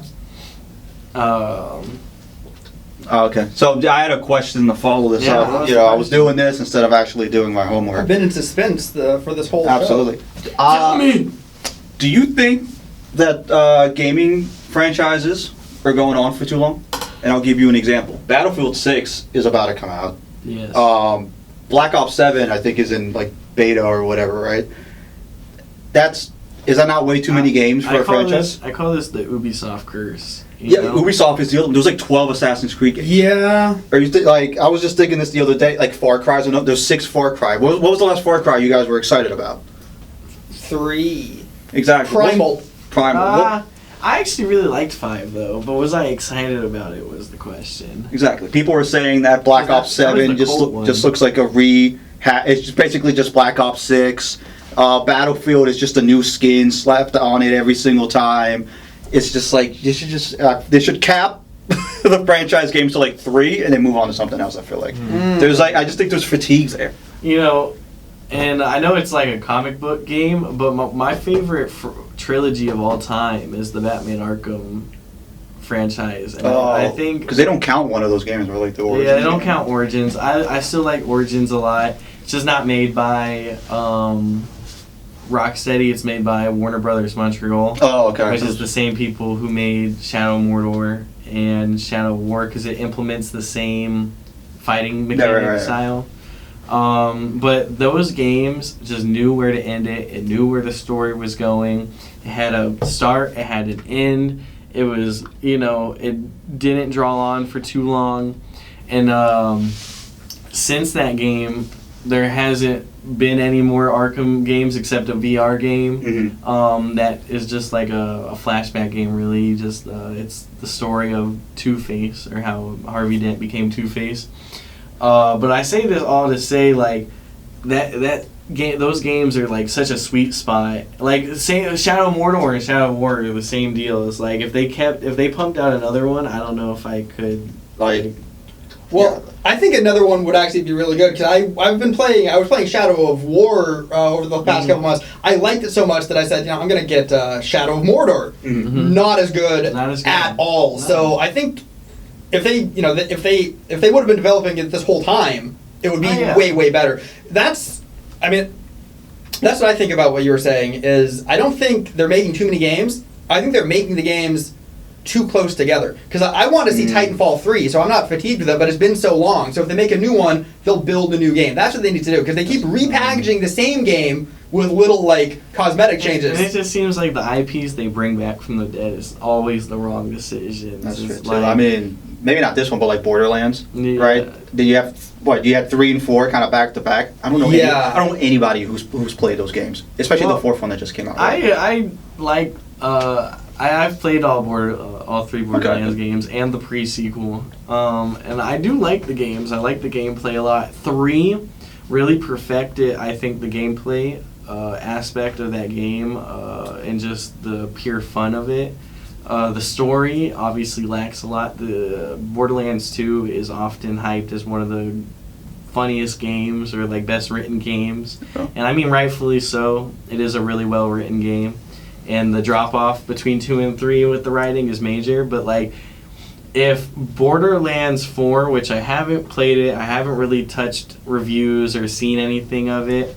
Okay. So I had a question to follow this up. I was doing this instead of actually doing my homework. I've been in suspense for this whole Absolutely. show. Tell me. Do you think that gaming franchises are going on for too long? And I'll give you an example. Battlefield 6 is about to come out. Yes. Black Ops 7, I think, is in like beta or whatever, right? is that not way too many games for a franchise? I call this the Ubisoft curse. Yeah, Ubisoft is the other. There's like 12 Assassin's Creed games. Yeah. Or I was just thinking this the other day, like Far Cry's enough. There's 6 Far Cry. What was the last Far Cry you guys were excited about? 3. Exactly. Primal. I actually really liked 5 though, but was I excited about it was the question. Exactly. People were saying that Black Ops 7 just looks like a it's just basically just Black Ops 6. Battlefield is just a new skin slapped on it every single time. It's just like they should cap the franchise games to like 3 and then move on to something else. I feel like I just think there's fatigues there. You know, and I know it's like a comic book game, but my favorite trilogy of all time is the Batman Arkham franchise. And I think because they don't count one of those games really. The Origins. Yeah, they don't count Origins. I still like Origins a lot. It's just not made by Rocksteady. It's made by Warner Brothers Montreal. Oh, okay. Which is the same people who made Shadow of Mordor and Shadow of War, because it implements the same fighting mechanic style. But those games just knew where to end it. It knew where the story was going. It had a start. It had an end. It was, it didn't draw on for too long. And since that game, there hasn't been any more Arkham games except a VR game. That is just like a flashback game, really. Just it's the story of Two-Face, or how Harvey Dent became Two-Face. But I say this all to say, like, that game, those games are like such a sweet spot. Like, say Shadow of Mordor and Shadow of War are the same deal. It's like if they pumped out another one, I don't know if I could I think another one would actually be really good, because I was playing Shadow of War over the past couple months. I liked it so much that I said, I'm going to get Shadow of Mordor. Not as good at all. No. So I think if they would have been developing it this whole time, it would be way better. That's what I think about what you were saying. Is I don't think they're making too many games. I think they're making the games too close together, because I want to see Titanfall 3, so I'm not fatigued with it, but it's been so long. So if they make a new one, they'll build a new game. That's what they need to do, because they keep repackaging the same game with little cosmetic changes. And it just seems like the IPs they bring back from the dead is always the wrong decision. That's true too. I mean, maybe not this one, but like Borderlands, right? Did you have you had 3 and 4 kind of back to back? I don't know. I don't know anybody who's played those games, especially the 4th one that just came out. Right? I've played all 3 Borderlands games and the pre-sequel, and I do like the games. I like the gameplay a lot. 3 really perfected, I think, the gameplay aspect of that game, and just the pure fun of it. The story obviously lacks a lot. The Borderlands 2 is often hyped as one of the funniest games, or like best written games, and I mean rightfully so. It is a really well written game. And the drop-off between 2 and 3 with the writing is major. But, like, if Borderlands 4, which I haven't played it, I haven't really touched reviews or seen anything of it.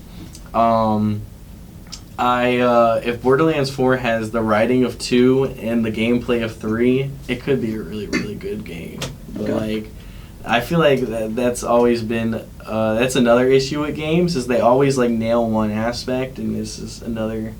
If Borderlands 4 has the writing of 2 and the gameplay of 3, it could be a really, really good game. But, like, I feel like that's always been... that's another issue with games, is they always, like, nail one aspect, and this is another...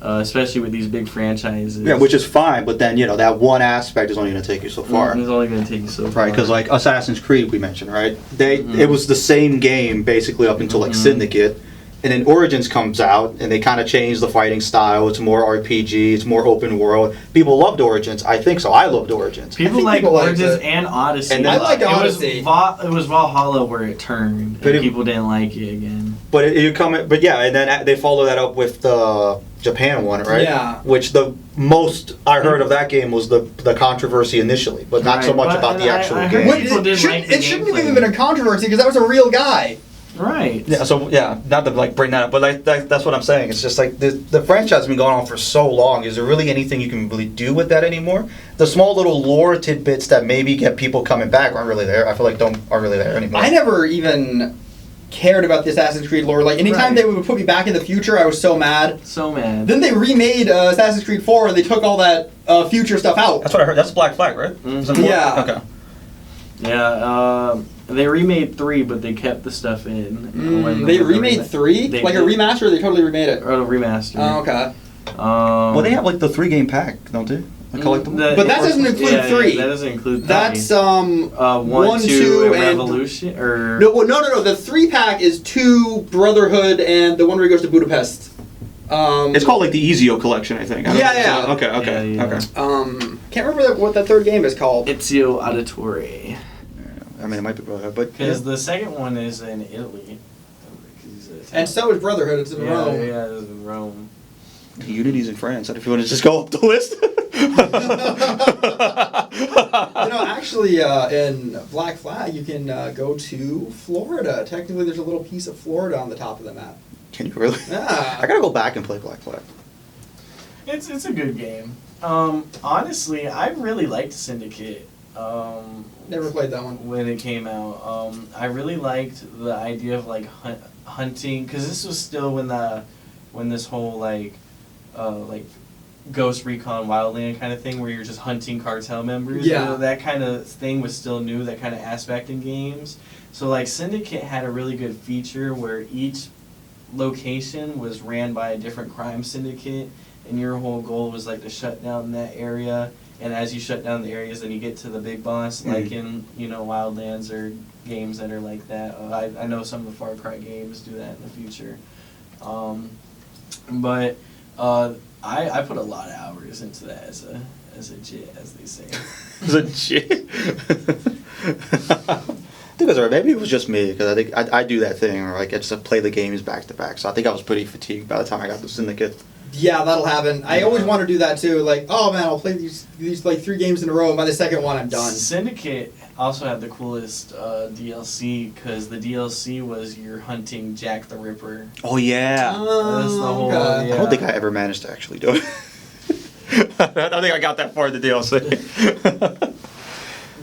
especially with these big franchises. Yeah, which is fine, but then, that one aspect is only going to take you so far. It's only going to take you so far. Right, because, like, Assassin's Creed, we mentioned, right? It was the same game, basically, up until, like, Syndicate. And then Origins comes out, and they kind of change the fighting style. It's more RPG, it's more open world. People loved Origins. I think so. I loved Origins. People like Origins and Odyssey. And I liked Odyssey. It was Valhalla where it turned, and people didn't like it again. But and then they follow that up with the Japan one, right? Yeah. Which the most I heard of that game was the controversy initially, but not so much about the actual game. It shouldn't have even been a controversy, because that was a real guy. Right. Yeah. So not to like bring that up, but that's what I'm saying. It's just like the franchise has been going on for so long. Is there really anything you can really do with that anymore? The small little lore tidbits that maybe get people coming back aren't really there. I feel like aren't really there anymore. I never even cared about the Assassin's Creed lore. Like, anytime they would put me back in the future, I was so mad. So mad. Then they remade Assassin's Creed 4, and they took all that future stuff out. That's what I heard. That's Black Flag, right? Mm-hmm. Yeah. Okay. Yeah, They remade 3, but they kept the stuff in. They remade 3? Like a remaster, or they totally remade it? Or a remaster. Oh, okay. Well, they have like the 3-game pack, don't they? Like collectible. But that doesn't include 3. Yeah, that doesn't include 3. That's 1, 2, and Revolution, or no. The 3-pack is 2 Brotherhood and the one where he goes to Budapest. It's called like the Ezio collection, I think. Yeah. Okay. Can't remember what that 3rd game is called. Ezio Auditore. I mean, it might be Brotherhood, but because the second one is in Italy. And so is Brotherhood. It's in Rome. Yeah, it's in Rome. Unity's in France. If you want to just go up the list. Actually, in Black Flag, you can go to Florida. Technically, there's a little piece of Florida on the top of the map. Can you really? Yeah. I gotta go back and play Black Flag. It's a good game. Honestly, I really liked Syndicate. Never played that one. When it came out. I really liked the idea of like hunting, because this was still when this whole like Ghost Recon Wildland kind of thing where you're just hunting cartel members. Yeah. You know, that kind of thing was still new, that kind of aspect in games. So like Syndicate had a really good feature where each location was ran by a different crime syndicate, and your whole goal was like to shut down that area. And as you shut down the areas, then you get to the big boss, like in Wildlands or games that are like that. I know some of the Far Cry games do that in the future. But I put a lot of hours into that as a jit, as they say. As a jit. I think it was maybe it was just me, because I think I do that thing where like I just play the games back to back. So I think I was pretty fatigued by the time I got to Syndicate. Yeah, that'll happen. I always want to do that too. Like, oh man, I'll play these like 3 games in a row, and by the second one, I'm done. Syndicate also had the coolest DLC, because the DLC was you're hunting Jack the Ripper. Oh yeah. That's the whole. Okay. Yeah. I don't think I ever managed to actually do it. I don't think I got that far in the DLC.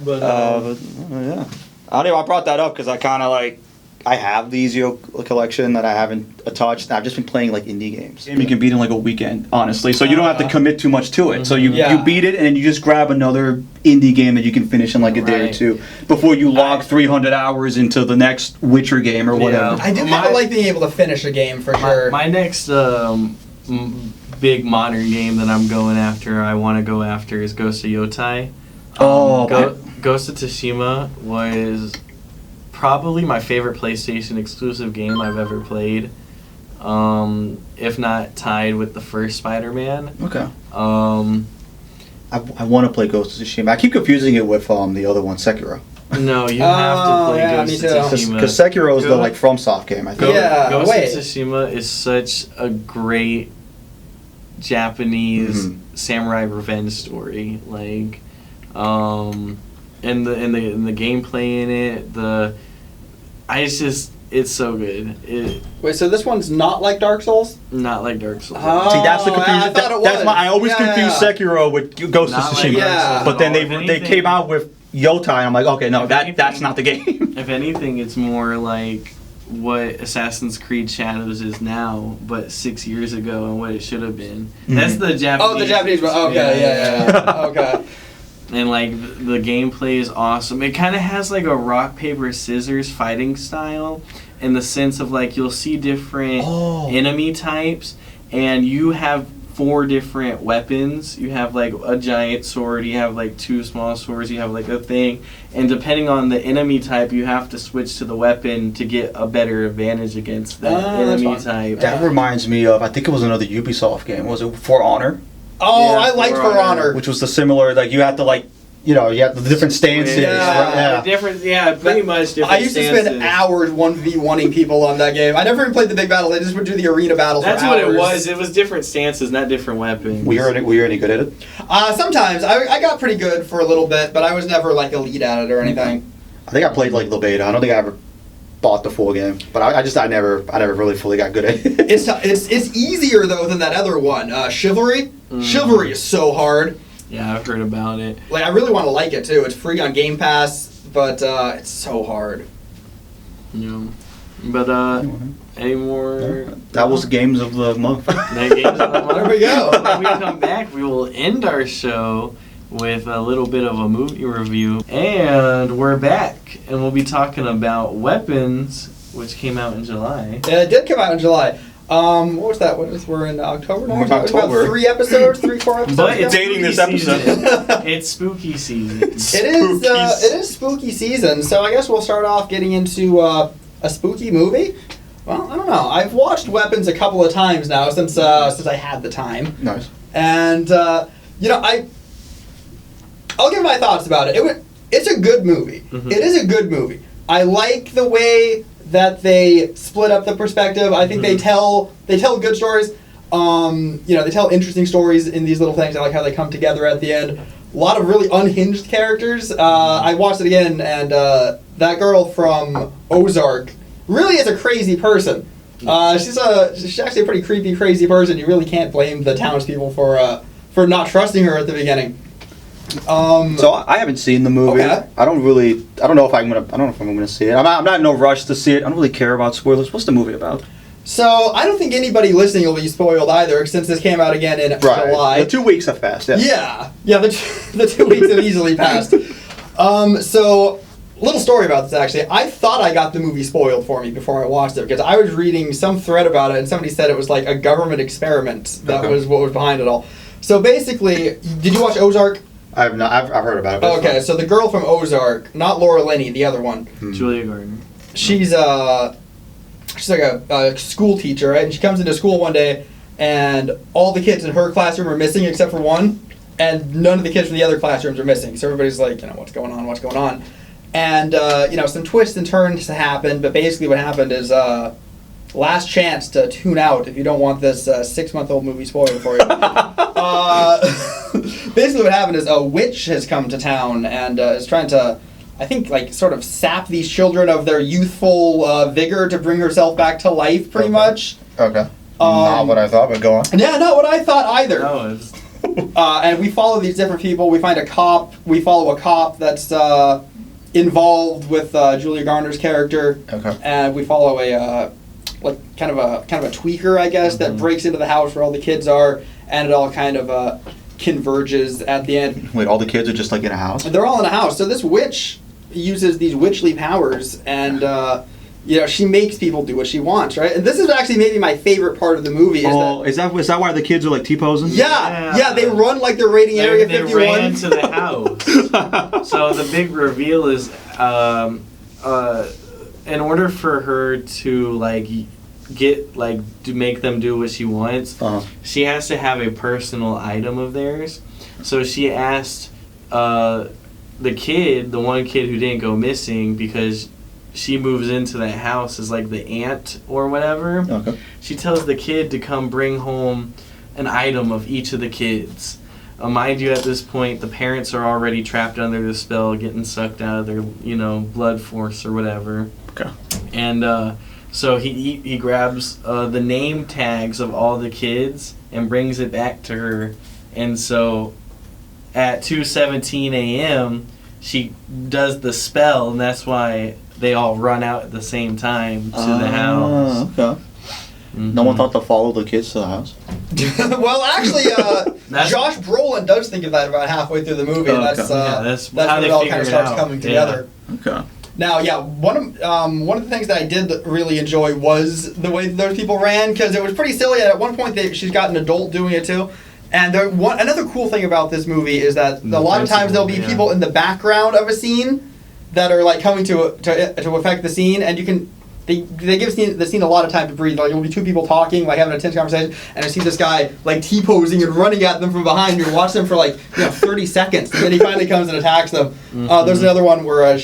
But yeah. I don't know. I brought that up because I kind of like. I have the Ezio collection that I haven't touched. I've just been playing like indie games. You can beat in like a weekend, honestly. So you don't have to commit too much to it. So you Yeah. beat it and then you just grab another indie game that you can finish in like a day or two before you log 300 hours into the next Witcher game or whatever. I do kind of like being able to finish a game for sure. My next big modern game that I want to go after is Ghost of Yotai. Ghost of Tsushima was probably my favorite PlayStation exclusive game I've ever played, if not tied with the first Spider-Man. Okay. I want to play Ghost of Tsushima. I keep confusing it with the other one, Sekiro. No, you have to play Ghost of Tsushima. Because Sekiro is the like FromSoft game, I think. Ghost of Tsushima is such a great Japanese samurai revenge story. Like, and the gameplay in it, it's so good. Wait, so this one's not like Dark Souls? Not like Dark Souls. Oh, See, that's the confusion. I thought it was. I always confuse Sekiro with Ghost of Not like Tsushima. Dark Souls. But then If they came out with Yotai, and I'm like, okay, no, that's anything- not the game. If anything, it's more like what Assassin's Creed Shadows is now, but 6 years ago, and what it should have been. That's the Japanese. Oh, the Japanese one. Okay, yeah. Okay. And like the gameplay is awesome. It kind of has like a rock paper scissors fighting style, in the sense of like you'll see different enemy types, and you have 4 different weapons. You have like a giant sword, you have like 2 small swords, you have like a thing, and depending on the enemy type, you have to switch to the weapon to get a better advantage against that enemy type. That reminds me of, I think it was another Ubisoft game. Was it For Honor? Oh, Yeah, I liked For Honor. Which was the similar, like you had to like, you had the different stances. Yeah. Pretty much different I used to spend stances. hours 1v1ing people on that game. I never even played the big battles. I just would do the arena battles That's for what hours. it was. It was different stances, not different weapons. Were you any good at it? Sometimes. I got pretty good for a little bit, but I was never like elite at it or anything. I think I played like the beta. I don't think I ever bought the full game, but I never really fully got good at it. It's easier though than that other one, Chivalry. Chivalry is so hard. Yeah, I've heard about it. Like I really want to like it too. It's free on Game Pass, but it's so hard. Yeah. But any more? That was Games of the Month. Games of the Month. There we go. When we come back, we will end our show with a little bit of a movie review. And we're back, and we'll be talking about Weapons, which came out in July. Yeah, it did come out in July. What was that? We're in October now? We're in October. About 3 episodes, 4 episodes. But it's dating this spooky season. episode. It's spooky season. It is spooky season, so I guess we'll start off getting into a spooky movie. Well, I don't know. I've watched Weapons a couple of times now since I had the time. Nice. And I'll give my thoughts about it. It's a good movie. Mm-hmm. It is a good movie. I like the way that they split up the perspective. I think they tell good stories. They tell interesting stories in these little things. I like how they come together at the end. A lot of really unhinged characters. I watched it again, and that girl from Ozark really is a crazy person. She's actually a pretty creepy, crazy person. You really can't blame the townspeople for not trusting her at the beginning. So I haven't seen the movie. Okay. I don't know if I'm gonna see it. I'm not in no rush to see it. I don't really care about spoilers. What's the movie about? So I don't think anybody listening will be spoiled either, since this came out again in July. The 2 weeks have passed. Yeah. Yeah. The 2 weeks have easily passed. So little story about this actually. I thought I got the movie spoiled for me before I watched it, because I was reading some thread about it and somebody said it was like a government experiment. That was what was behind it all. So basically, did you watch Ozark? I've heard about it. Okay, so the girl from Ozark, not Laura Linney, the other one. Julia Gardner. She's like a school teacher, right? And she comes into school one day, and all the kids in her classroom are missing except for one, and none of the kids from the other classrooms are missing. So everybody's like, what's going on? And some twists and turns happen, but basically what happened is last chance to tune out if you don't want this 6-month-old movie spoiled for you. Basically what happened is a witch has come to town and is trying to, I think, like, sort of sap these children of their youthful vigor to bring herself back to life, pretty much. Okay. Not what I thought, but go on. Yeah, not what I thought either. No, it's... And we follow these different people. We find a cop. We follow a cop that's involved with Julia Garner's character. Okay. And we follow a kind of a tweaker, I guess, that breaks into the house where all the kids are, and it all kind of converges at the end. Wait, all the kids are just like in a house? They're all in a house. So this witch uses these witchly powers, and she makes people do what she wants, right? And this is actually maybe my favorite part of the movie. Is that why the kids are like T-posing? Yeah, they run like they're raiding Area 51. They ran into the house. So the big reveal is, in order for her to to make them do what she wants, she has to have a personal item of theirs. So she asked the one kid who didn't go missing, because she moves into that house as like the aunt or whatever. Okay. She tells the kid to come bring home an item of each of the kids. Mind you, at this point, the parents are already trapped under the spell, getting sucked out of their, blood force or whatever. Okay. And so he grabs the name tags of all the kids and brings it back to her. And so at 2:17 a.m., she does the spell, and that's why they all run out at the same time to the house. Okay. Mm-hmm. No one thought to follow the kids to the house? Well, actually, Josh Brolin does think of that about halfway through the movie. Oh, and okay. that's when it all kind of starts coming together. Okay. Now, one of the things that I did really enjoy was the way that those people ran, because it was pretty silly. At one point, she's got an adult doing it too. And another cool thing about this movie is that a lot of times there'll be people in the background of a scene that are like coming to affect the scene, and they give the scene a lot of time to breathe. Like, there'll be two people talking, like having a tense conversation, and I see this guy like T-posing and running at them from behind. You watch them for 30 seconds, and then he finally comes and attacks them. There's another one where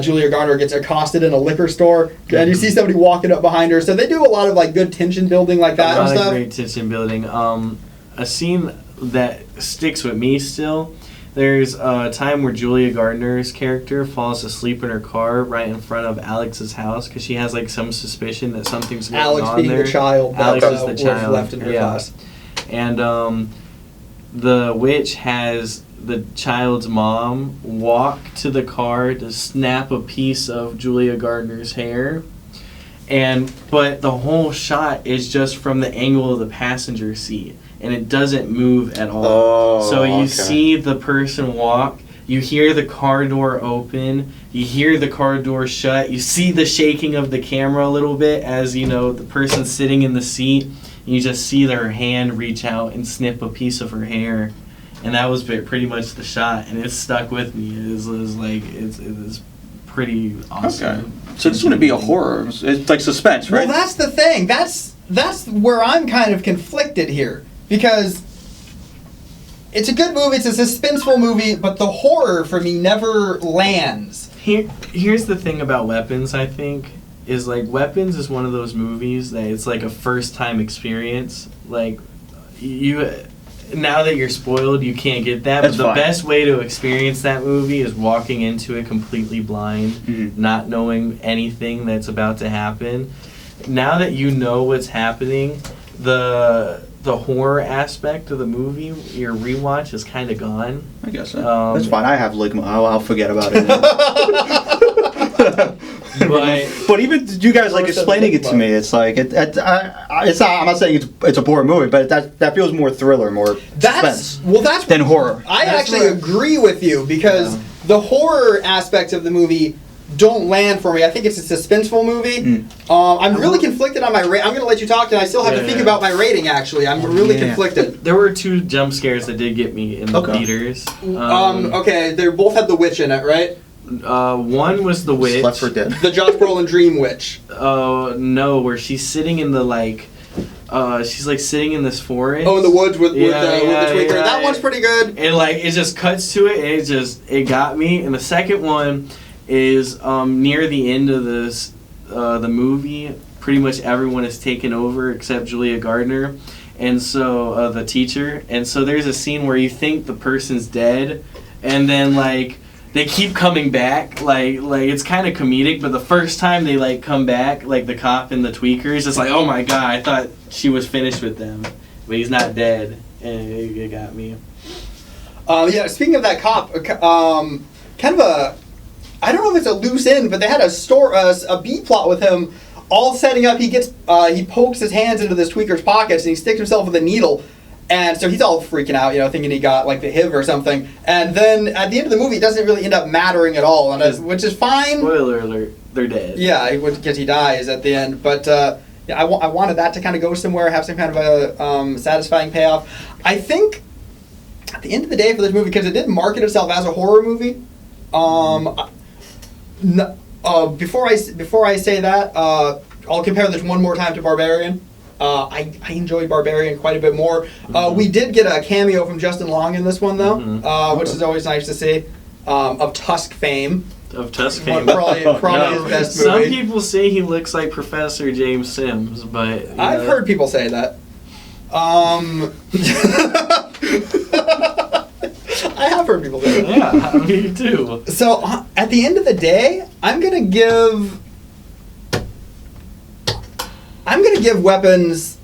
Julia Garner gets accosted in a liquor store, and you see somebody walking up behind her. So they do a lot of good tension building like that and stuff. A lot of great tension building. A scene that sticks with me still. There's a time where Julia Gardner's character falls asleep in her car right in front of Alex's house, because she has some suspicion that something's going on there. Alex being the child. Alex is the was child left in her class. And the witch has the child's mom walk to the car to snap a piece of Julia Gardner's hair, But the whole shot is just from the angle of the passenger seat, and it doesn't move at all. Oh, so you okay. see the person walk, you hear the car door open, you hear the car door shut, you see the shaking of the camera a little bit as, you know, the person's sitting in the seat, and you just see their hand reach out and snip a piece of her hair. And that was pretty much the shot, and it stuck with me. It was pretty awesome. Okay. So this wouldn't be a horror. It's like suspense, right? Well, that's the thing. That's where I'm kind of conflicted here, because it's a good movie. It's a suspenseful movie, but the horror for me never lands. Here's the thing about Weapons, I think, is like Weapons is one of those movies that it's like a first time experience. Like now that you're spoiled, you can't get that. That's but the fine. best way to experience that movie is walking into it completely blind, not knowing anything that's about to happen. Now that you know what's happening, the horror aspect of the movie, your rewatch is kind of gone. I guess so. That's fine. I have ligma. I'll forget about it. But even you guys like explaining it to me, it's like it's not. I'm not saying it's a boring movie, but that feels more thriller, more suspense than horror. I actually agree with you, because the horror aspects of the movie don't land for me. I think it's a suspenseful movie. I'm really conflicted on my rate. I'm going to let you talk, and I still have to think about my rating, actually. I'm really conflicted. There were 2 jump scares that did get me in the theaters. Okay, they both had the witch in it, right? One was the witch. Left for Dead. The Josh Brolin dream witch. No, where she's sitting in the she's like sitting in this forest. Oh, in the woods with the tweaker. That one's pretty good. And like it just cuts to it, and it got me. And the second one is near the end of the movie. Pretty much everyone is taken over except Julia Gardner, and so the teacher. And so there's a scene where you think the person's dead, and then like they keep coming back. Like it's kind of comedic, but the first time they like come back, like the cop and the tweaker is just like, oh my god, I thought she was finished with them, but he's not dead, and it got me. Yeah. Speaking of that cop, kind of a. I don't know if it's a loose end, but they had a B plot with him, all setting up. He pokes his hands into this tweaker's pockets and he sticks himself with a needle, and so he's all freaking out, thinking he got like the HIV or something. And then at the end of the movie, it doesn't really end up mattering at all, which is fine. Spoiler alert: they're dead. Yeah, because he dies at the end. But I wanted that to kind of go somewhere, have some kind of a satisfying payoff. I think at the end of the day for this movie, because it did market itself as a horror movie. Before I say that, I'll compare this one more time to Barbarian. I enjoyed Barbarian quite a bit more. We did get a cameo from Justin Long in this one, though, which is always nice to see. Of Tusk fame. Of Tusk fame. Probably his best movie. Some people say he looks like Professor James Sims, but I've heard people say that. I have heard people say that. Yeah, me too. So at the end of the day, I'm gonna give Weapons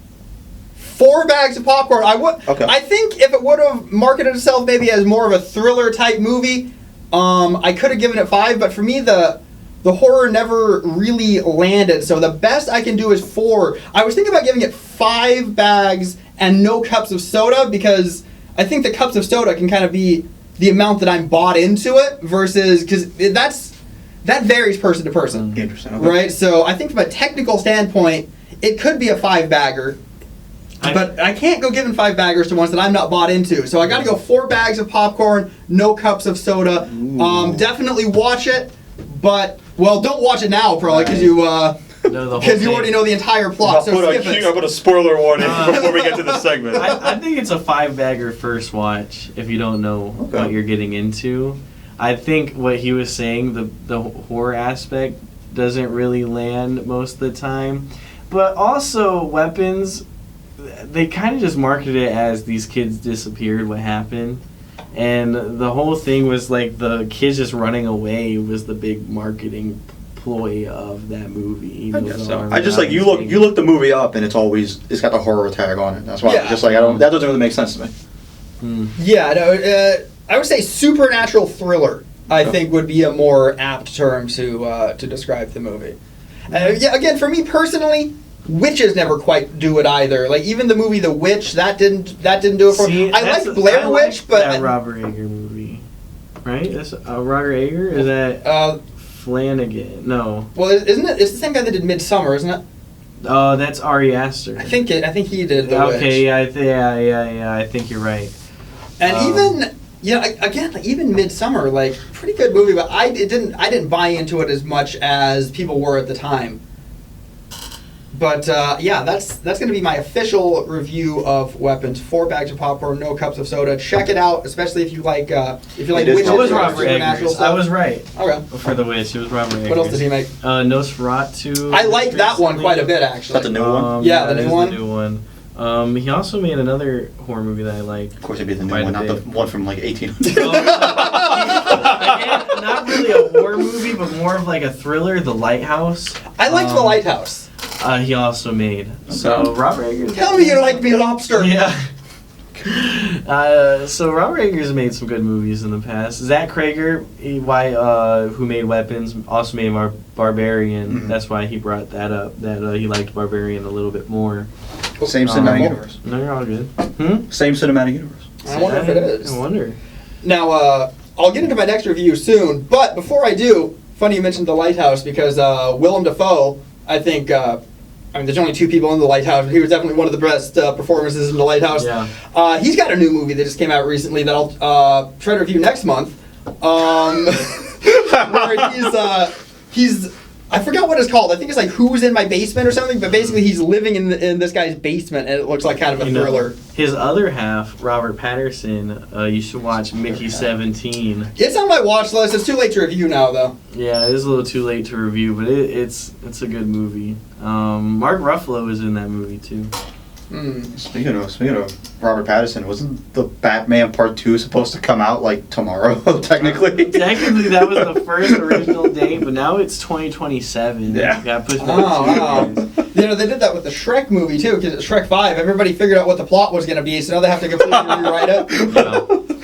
4 bags of popcorn. I think if it would have marketed itself maybe as more of a thriller type movie, I could have given it 5. But for me, the horror never really landed. So the best I can do is 4. I was thinking about giving it 5 bags and no cups of soda, because I think the cups of soda can kind of be the amount that I'm bought into it, versus, because that varies person to person. Interesting. Okay. Right? So I think from a technical standpoint, it could be a 5-bagger, but I can't go giving 5-baggers to ones that I'm not bought into. So I got to go 4 bags of popcorn, no cups of soda. Definitely watch it, but don't watch it now, probably, because you already know the entire plot. I'll put a spoiler warning before we get to this segment. I think it's a 5-bagger first watch if you don't know what you're getting into. I think what he was saying, the horror aspect doesn't really land most of the time. But also, Weapons, they kind of just marketed it as these kids disappeared, what happened. And the whole thing was like the kids just running away was the big marketing ploy of that movie. I guess so. I just like you look the movie up and it's got the horror tag on it. That's why that doesn't really make sense to me. Yeah, no, I would say supernatural thriller. I think would be a more apt term to describe the movie. Yeah, again, for me personally, witches never quite do it either. Like even the movie The Witch, that didn't do it for me. I like Blair Witch, but that Robert Eager movie, right? That's Robert Eager. Is that Flanagan? No. Well, isn't it? It's the same guy that did Midsummer, isn't it? Oh, that's Ari Aster. I think he did The Witch. Okay, yeah. I think you're right. And even again, like, even Midsummer, like pretty good movie, but I didn't buy into it as much as people were at the time. But yeah, that's going to be my official review of Weapons. 4 bags of popcorn, no cups of soda. Check it out, especially if you like witches. It was or Robert supernatural Eggers. stuff. I was right. Okay. For The Witch, it was Robert Eggers. What else did he make? Nosferatu. I like that one quite a bit, actually. That's the new one? Yeah, the that new is one. The new one. He also made another horror movie that I like. Of course, it'd be the new one, not the one from like 1800. Again, not really a horror movie, but more of like a thriller, The Lighthouse. I liked The Lighthouse. He also made. So Robert Eggers. Tell me you like me, lobster. Yeah. So Robert Eggers made some good movies in the past. Zach Krager, who made Weapons, also made Barbarian. Mm-hmm. That's why he brought that up. That he liked Barbarian a little bit more. Same cinematic universe. No, you're all good. Same cinematic universe. I wonder if it is. I wonder. Now, I'll get into my next review soon, but before I do, funny you mentioned The Lighthouse because Willem Dafoe, I think, there's only 2 people in The Lighthouse, but he was definitely one of the best performances in The Lighthouse. Yeah. He's got a new movie that just came out recently that I'll try to review next month. Where he's I forgot what it's called. I think it's like Who's in My Basement or something, but basically he's living in this guy's basement and it looks like kind of a thriller. His other half, Robert Patterson, you should watch Mickey 17. It's on my watch list. It's too late to review now, though. Yeah, it is a little too late to review, but it's a good movie. Mark Ruffalo is in that movie too. Speaking of Robert Pattinson, wasn't the Batman Part 2 supposed to come out like tomorrow? Technically. Technically, that was the first original date, but now it's 2027. Yeah. Got pushed back Wow. 2 years. They did that with the Shrek movie too, because Shrek 5, everybody figured out what the plot was going to be, so now they have to completely rewrite it.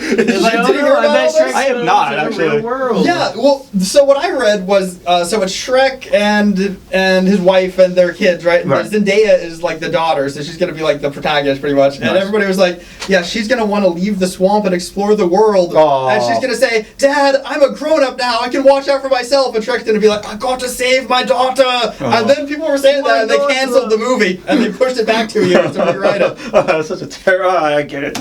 It's like, Did you hear about all this? I have not, actually. World. Yeah, well, so what I read was, so it's Shrek and his wife and their kids, right? And Right. Zendaya is like the daughter, so she's going to be like the protagonist pretty much. And Nice. everybody was like, yeah, she's going to want to leave the swamp and explore the world. Aw. And she's going to say, Dad, I'm a grown-up now, I can watch out for myself. And Shrek's going to be like, I got to save my daughter. And then people were saying that, and they canceled the movie, and they pushed it back 2 years to rewrite it. Such a terror. I get it.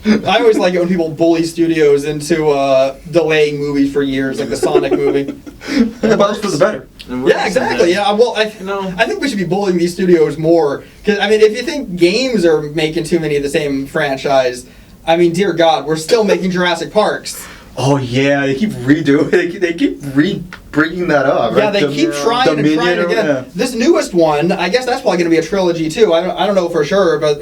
I always like it when people bully studios into delaying movies for years, like the Sonic movie. But for the better. Yeah, exactly. Yeah, well, I think we should be bullying these studios more. Because, if you think games are making too many of the same franchise, dear God, we're still making Jurassic Parks. Oh yeah, they keep redoing. They keep bringing that up. Yeah, Right? they keep trying and trying again. Yeah. This newest one, I guess that's probably going to be a trilogy too. I don't know for sure, but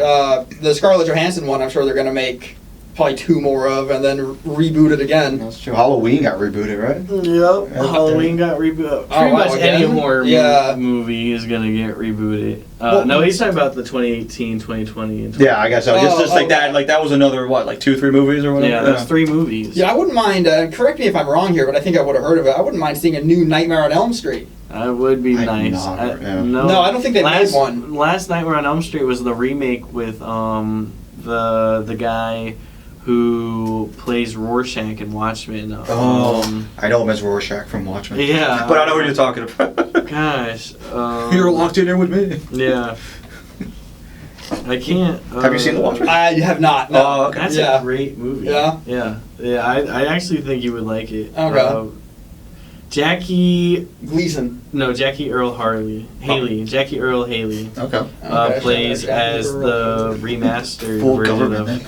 the Scarlett Johansson one, I'm sure they're going to make probably 2 more of and then reboot it again. That's true. Halloween got rebooted, right? Yep. Halloween got rebooted. Pretty much any horror movie is going to get rebooted. No, he's talking about the 2018, 2020, and 2020. Yeah, I guess so. Just like that. Like that was another like 2-3 movies or whatever. Yeah, that's 3 movies. Yeah, I wouldn't mind. Correct me if I'm wrong here, but I think I would have heard of it. I wouldn't mind seeing a new Nightmare on Elm Street. That would be nice. No, I don't think they made one. Last Nightmare on Elm Street was the remake with the guy who plays Rorschach in Watchmen. I know him as Rorschach from Watchmen. Yeah. But I know what you're talking about. Gosh. You're locked in there with me. Yeah. I can't. Have you seen The Watchmen? I have not. No. Oh, okay. That's a great movie. Yeah? Yeah. Yeah, I actually think you would like it. Okay. Jackie Earl Haley. Jackie Earl Haley. Okay. Plays as the remastered Full version government.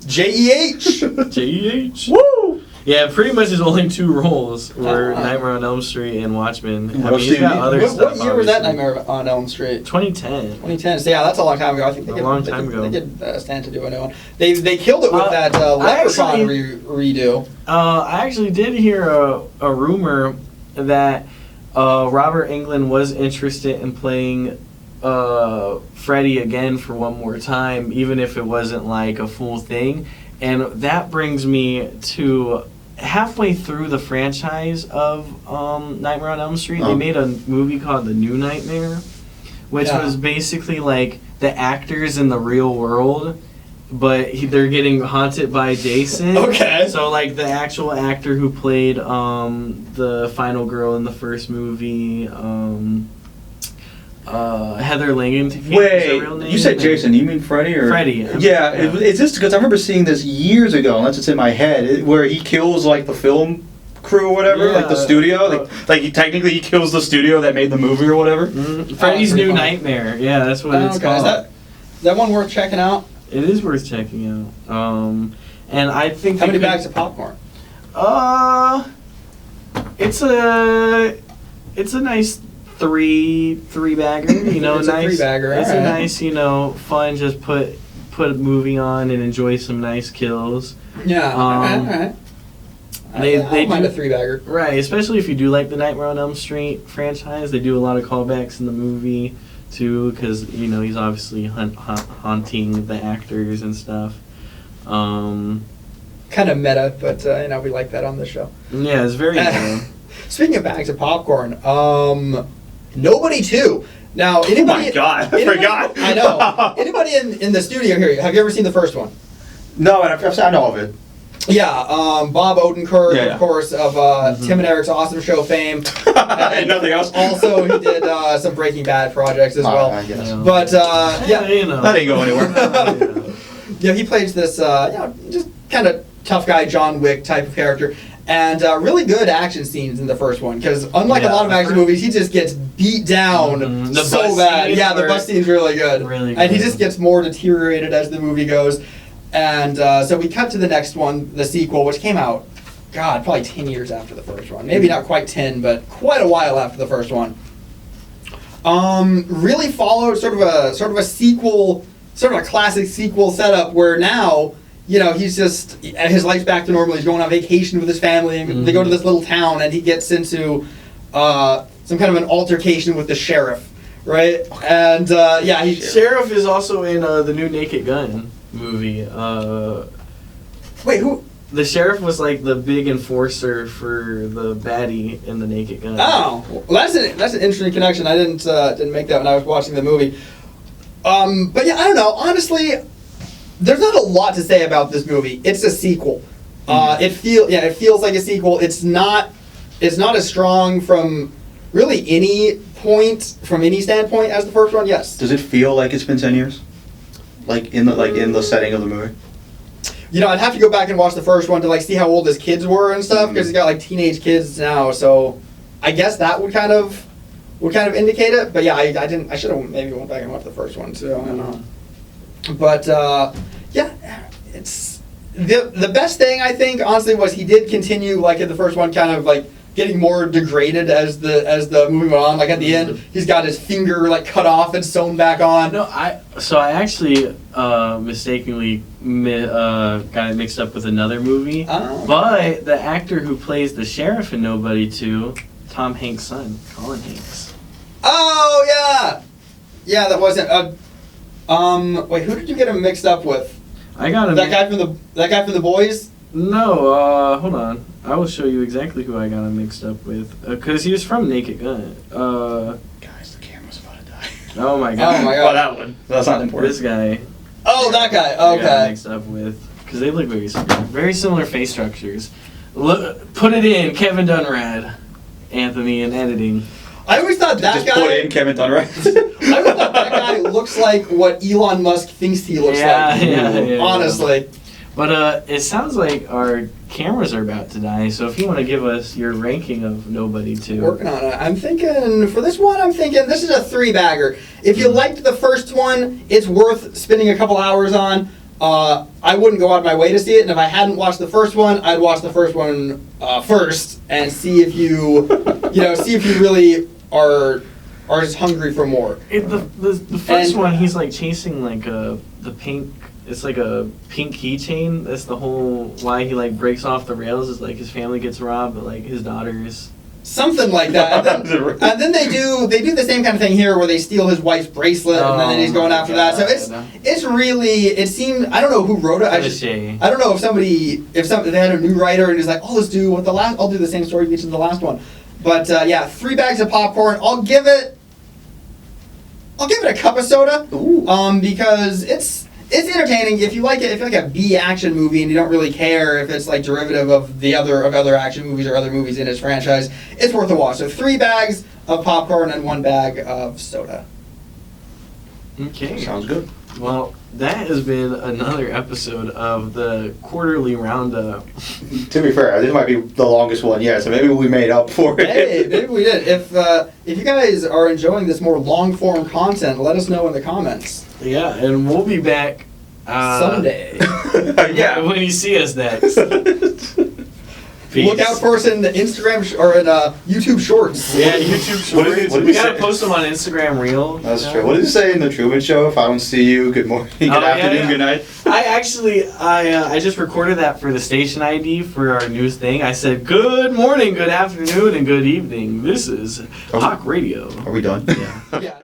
JEH. JEH. Woo! Yeah, pretty much his only 2 roles were Nightmare on Elm Street and Watchmen. He's got other stuff. What year was that Nightmare on Elm Street? 2010. 2010. So yeah, that's a long time ago. I think they could stand to do a new one. They killed it with that Leprechaun redo. I actually did hear a rumor that Robert Englund was interested in playing Freddy again for one more time, even if it wasn't like a full thing. And that brings me to halfway through the franchise of Nightmare on Elm Street, they made a movie called The New Nightmare, which was basically like the actors in the real world, but they're getting haunted by Jason. Okay. So like the actual actor who played the final girl in the first movie, Heather Langenkamp. Wait, you said Jason. You mean Freddy or Freddy? Yeah, it's just because I remember seeing this years ago, unless it's in my head, where he kills like the film crew or whatever, like the studio. Like he kills the studio that made the movie or whatever. Freddy's New Nightmare. Yeah, that's what it's called. Is that one worth checking out? It is worth checking out. And I think how many bags of popcorn? It's a nice three bagger. You know, it's nice. A 3-bagger. It's a nice, fun. Just put a movie on and enjoy some nice kills. Yeah. All right. They don't mind a 3-bagger. Right, especially if you do like the Nightmare on Elm Street franchise. They do a lot of callbacks in the movie too, because he's obviously haunting the actors and stuff. Kind of meta, but we like that on this show. Yeah, it's very good. Speaking of bags of popcorn, Nobody 2. Now, anybody? Oh my God, I forgot. I know. Anybody in the studio here? Have you ever seen the first one? No, I know of it. Yeah, Bob Odenkirk, of course, of Tim and Eric's Awesome Show fame. And nothing else. Also, he did some Breaking Bad projects as well. I guess. But that didn't go anywhere. Yeah, he plays this just kind of tough guy, John Wick type of character. And really good action scenes in the first one, because unlike a lot of action movies, he just gets beat down so bad. Yeah, the bus scene's really good. And he just gets more deteriorated as the movie goes. And so we cut to the next one, the sequel, which came out, God, probably 10 years after the first one. Maybe not quite 10, but quite a while after the first one. Really followed sort of a sequel, sort of a classic sequel setup where now, he's just, his life's back to normal. He's going on vacation with his family, and they go to this little town, and he gets into some kind of an altercation with the sheriff, right? And Sheriff is also in the new Naked Gun movie. Wait, who? The sheriff was like the big enforcer for the baddie in the Naked Gun. Oh, well, that's an interesting connection. I didn't make that when I was watching the movie. But yeah, I don't know. Honestly, there's not a lot to say about this movie. It's a sequel. It feels like a sequel. It's not as strong from really any point, from any standpoint, as the first one. Yes. Does it feel like it's been 10 years? Like in the setting of the movie? I'd have to go back and watch the first one to see how old his kids were and stuff, because he's got teenage kids now. So I guess that would kind of indicate it. But yeah, I should have maybe went back and watched the first one too. I don't know. But it's the best thing, I think, honestly, was he did continue in the first one, kind of getting more degraded as the movie went on. At the end, he's got his finger cut off and sewn back on. No, I actually mistakenly got it mixed up with another movie. Oh. But the actor who plays the sheriff in Nobody 2, Tom Hanks' son, Colin Hanks. Oh yeah, that wasn't. Wait, who did you get him mixed up with? I got him. That guy from The Boys? No, hold on. I will show you exactly who I got him mixed up with. Because he was from Naked Gun. Guys, the camera's about to die. Oh my god. Oh my god. Well, that one. That's not important. This guy. Oh, that guy. I got him Okay. mixed up with. Because they look very similar face structures. Put it in, Kevin Dunrad. Anthony in editing. I always thought that guy. Put in Kevin Dunrad. I always thought that guy looks like what Elon Musk thinks he looks like. Yeah, honestly. But it sounds like our cameras are about to die, so if you want to give us your ranking of Nobody 2. Working on it. I'm thinking, for this one, this is a 3-bagger. If you liked the first one, it's worth spending a couple hours on. I wouldn't go out of my way to see it, and if I hadn't watched the first one, I'd watch the first one first and see if you, see if you really are just hungry for more. The first one, he's chasing the pink. It's like a pink keychain. That's the whole why he breaks off the rails. Is his family gets robbed, but his daughters Something like that. And then they do the same kind of thing here where they steal his wife's bracelet and then he's going after that. So it's really, it seemed, I don't know who wrote it. I don't know if they had a new writer and he's like, oh, let's do what I'll do the same story beat as the last one. But yeah, 3 bags of popcorn. I'll give it a cup of soda. Because it's entertaining. If you like a B action movie and you don't really care if it's like derivative of other action movies or other movies in his franchise, it's worth a watch. So 3 bags of popcorn and 1 bag of soda. Okay. Sounds good. Well, that has been another episode of the quarterly roundup. To be fair, this might be the longest one yet, so maybe we made up for it. Hey, maybe we did. If you guys are enjoying this more long form content, let us know in the comments. Yeah, and we'll be back someday. Yeah. When you see us next. Peace. Look out for us in the Instagram or in YouTube Shorts. Yeah, YouTube Shorts. We gotta post them on Instagram Reel. That's true. What did it say in the Truman Show? If I don't see you, good morning, good afternoon, good night. I just recorded that for the station ID for our news thing. I said, good morning, good afternoon, and good evening. This is Hawk Radio. Are we done? Yeah. Yeah.